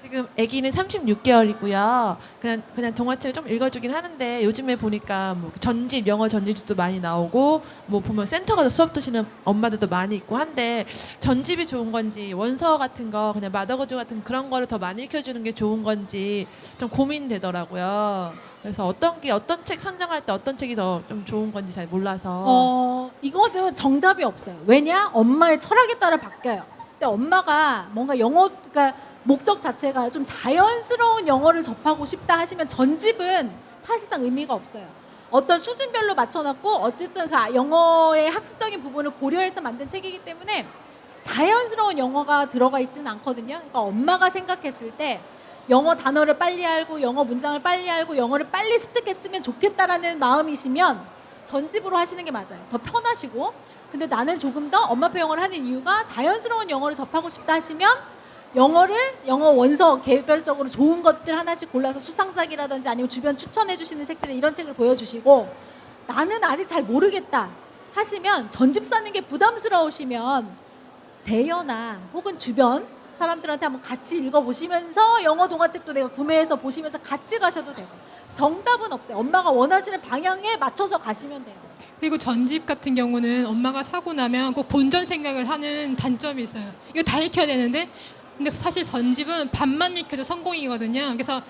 지금 아기는 36개월이고요. 그냥 동화책을 좀 읽어주긴 하는데 요즘에 보니까 뭐 전집, 영어 전집도 많이 나오고 뭐 보면 센터 가서 수업 듣시는 엄마들도 많이 있고 한데, 전집이 좋은 건지 원서 같은 거 그냥 마더거즈 같은 그런 거를 더 많이 읽혀주는 게 좋은 건지 좀 고민되더라고요. 그래서 어떤 책 선정할 때 어떤 책이 더 좀 좋은 건지 잘 몰라서. 이거는 정답이 없어요. 왜냐? 엄마의 철학에 따라 바뀌어요. 근데 엄마가 뭔가 그러니까 목적 자체가 좀 자연스러운 영어를 접하고 싶다 하시면 전집은 사실상 의미가 없어요. 어떤 수준별로 맞춰놨고 어쨌든 그 영어의 학습적인 부분을 고려해서 만든 책이기 때문에 자연스러운 영어가 들어가 있지는 않거든요. 그러니까 엄마가 생각했을 때 영어 단어를 빨리 알고 영어 문장을 빨리 알고 영어를 빨리 습득했으면 좋겠다라는 마음이시면 전집으로 하시는 게 맞아요. 더 편하시고. 근데 나는 조금 더 엄마표 영어를 하는 이유가 자연스러운 영어를 접하고 싶다 하시면 영어 원서 개별적으로 좋은 것들 하나씩 골라서 수상작이라든지 아니면 주변 추천해 주시는 책들은 이런 책을 보여주시고, 나는 아직 잘 모르겠다 하시면 전집 사는 게 부담스러우시면 대여나 혹은 주변 사람들한테 한번 같이 읽어보시면서 영어 동화책도 내가 구매해서 보시면서 같이 가셔도 되고, 정답은 없어요. 엄마가 원하시는 방향에 맞춰서 가시면 돼요. 그리고 전집 같은 경우는 엄마가 사고 나면 꼭 본전 생각을 하는 단점이 있어요. 이거 다 익혀야 되는데, 근데 사실 전집은 반만 익혀도 성공이거든요. 그래서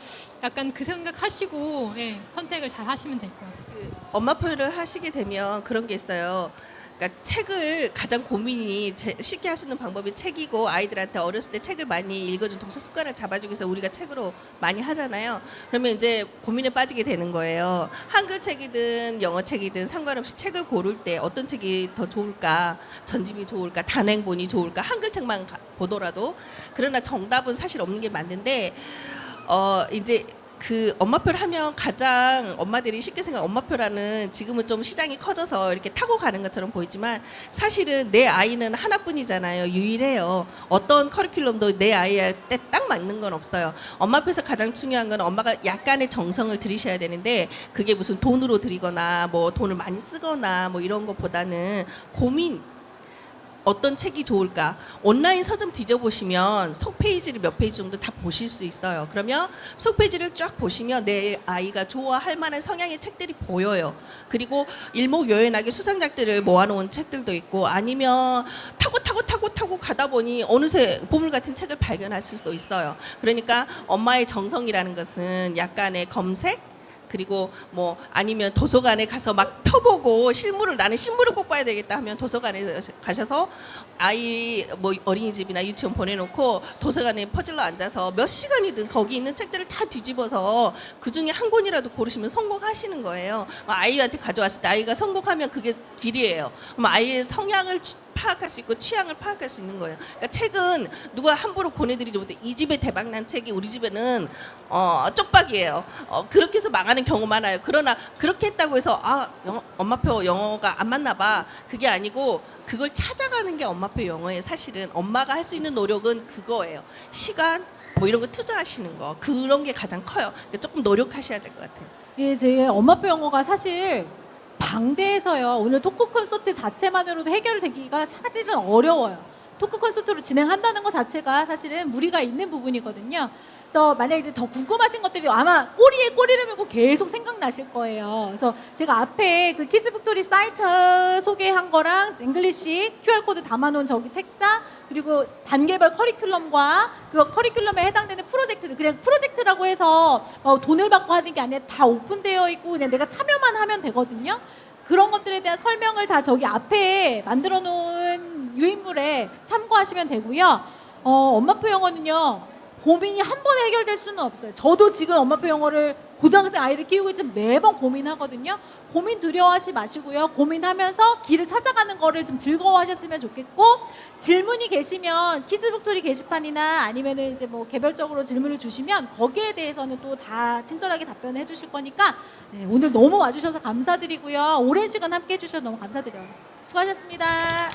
약간 그 생각하시고 선택을 잘 하시면 될 것 같아요. 엄마표를 하시게 되면 그런 게 있어요. 그러니까 책을 가장 고민이 쉽게 하시는 방법이 책이고, 아이들한테 어렸을 때 책을 많이 읽어준 독서 습관을 잡아주기 위해서 우리가 책으로 많이 하잖아요. 그러면 이제 고민에 빠지게 되는 거예요. 한글 책이든 영어 책이든 상관없이 책을 고를 때 어떤 책이 더 좋을까, 전집이 좋을까, 단행본이 좋을까, 한글 책만 보더라도. 그러나 정답은 사실 없는 게 맞는데, 이제 그 엄마표를 하면 가장 엄마들이 쉽게 생각하는 엄마표라는, 지금은 좀 시장이 커져서 이렇게 타고 가는 것처럼 보이지만 사실은 내 아이는 하나뿐이잖아요. 유일해요. 어떤 커리큘럼도 내 아이한테 딱 맞는 건 없어요. 엄마표에서 가장 중요한 건 엄마가 약간의 정성을 들이셔야 되는데, 그게 무슨 돈으로 들이거나 뭐 돈을 많이 쓰거나 뭐 이런 것보다는 고민, 어떤 책이 좋을까? 온라인 서점 뒤져보시면 속 페이지를 몇 페이지 정도 다 보실 수 있어요. 그러면 속 페이지를 쫙 보시면 내 아이가 좋아할 만한 성향의 책들이 보여요. 그리고 일목요연하게 수상작들을 모아놓은 책들도 있고, 아니면 타고 가다 보니 어느새 보물 같은 책을 발견할 수도 있어요. 그러니까 엄마의 정성이라는 것은 약간의 검색, 그리고 뭐 아니면 도서관에 가서 막 펴보고 나는 신문을 꼭 봐야 되겠다 하면 도서관에 가셔서 아이 뭐 어린이집이나 유치원 보내놓고 도서관에 퍼질러 앉아서 몇 시간이든 거기 있는 책들을 다 뒤집어서 그 중에 한 권이라도 고르시면 성공하시는 거예요. 아이한테 가져왔을 때 아이가 성공하면 그게 길이에요. 그럼 아이의 성향을 파악할 수 있고 취향을 파악할 수 있는 거예요. 그러니까 책은 누가 함부로 보내드리지 못해. 이 집에 대박난 책이 우리 집에는 쪽박이에요. 그렇게 해서 망하는 경우 많아요. 그러나 그렇게 했다고 해서 엄마표 영어가 안 맞나 봐, 그게 아니고 그걸 찾아가는 게 엄마표 영어예요. 사실은 엄마가 할 수 있는 노력은 그거예요. 시간 뭐 이런 거 투자하시는 거, 그런 게 가장 커요. 그러니까 조금 노력하셔야 될 것 같아요. 예, 제 엄마표 영어가 사실 방대해서요. 오늘 토크 콘서트 자체만으로도 해결되기가 사실은 어려워요. 토크 콘서트로 진행한다는 것 자체가 사실은 무리가 있는 부분이거든요. 그래서 만약에 이제 더 궁금하신 것들이 아마 꼬리에 꼬리를 물고 계속 생각나실 거예요. 그래서 제가 앞에 그 키즈북토리 사이트 소개한 거랑 잉글리시 QR코드 담아놓은 저기 책자, 그리고 단계별 커리큘럼과 그 커리큘럼에 해당되는 프로젝트들, 그냥 프로젝트라고 해서 돈을 받고 하는 게 아니라 다 오픈되어 있고 그냥 내가 참여만 하면 되거든요. 그런 것들에 대한 설명을 다 저기 앞에 만들어 놓은 유인물에 참고하시면 되고요. 엄마표 영어는요, 고민이 한 번에 해결될 수는 없어요. 저도 지금 엄마표 영어를 고등학생 아이를 키우고 있지만 매번 고민하거든요. 고민 두려워하지 마시고요. 고민하면서 길을 찾아가는 거를 좀 즐거워하셨으면 좋겠고, 질문이 계시면 키즈북토리 게시판이나 아니면은 이제 뭐 개별적으로 질문을 주시면 거기에 대해서는 또 다 친절하게 답변을 해주실 거니까, 네, 오늘 너무 와주셔서 감사드리고요. 오랜 시간 함께 해주셔서 너무 감사드려요. 수고하셨습니다.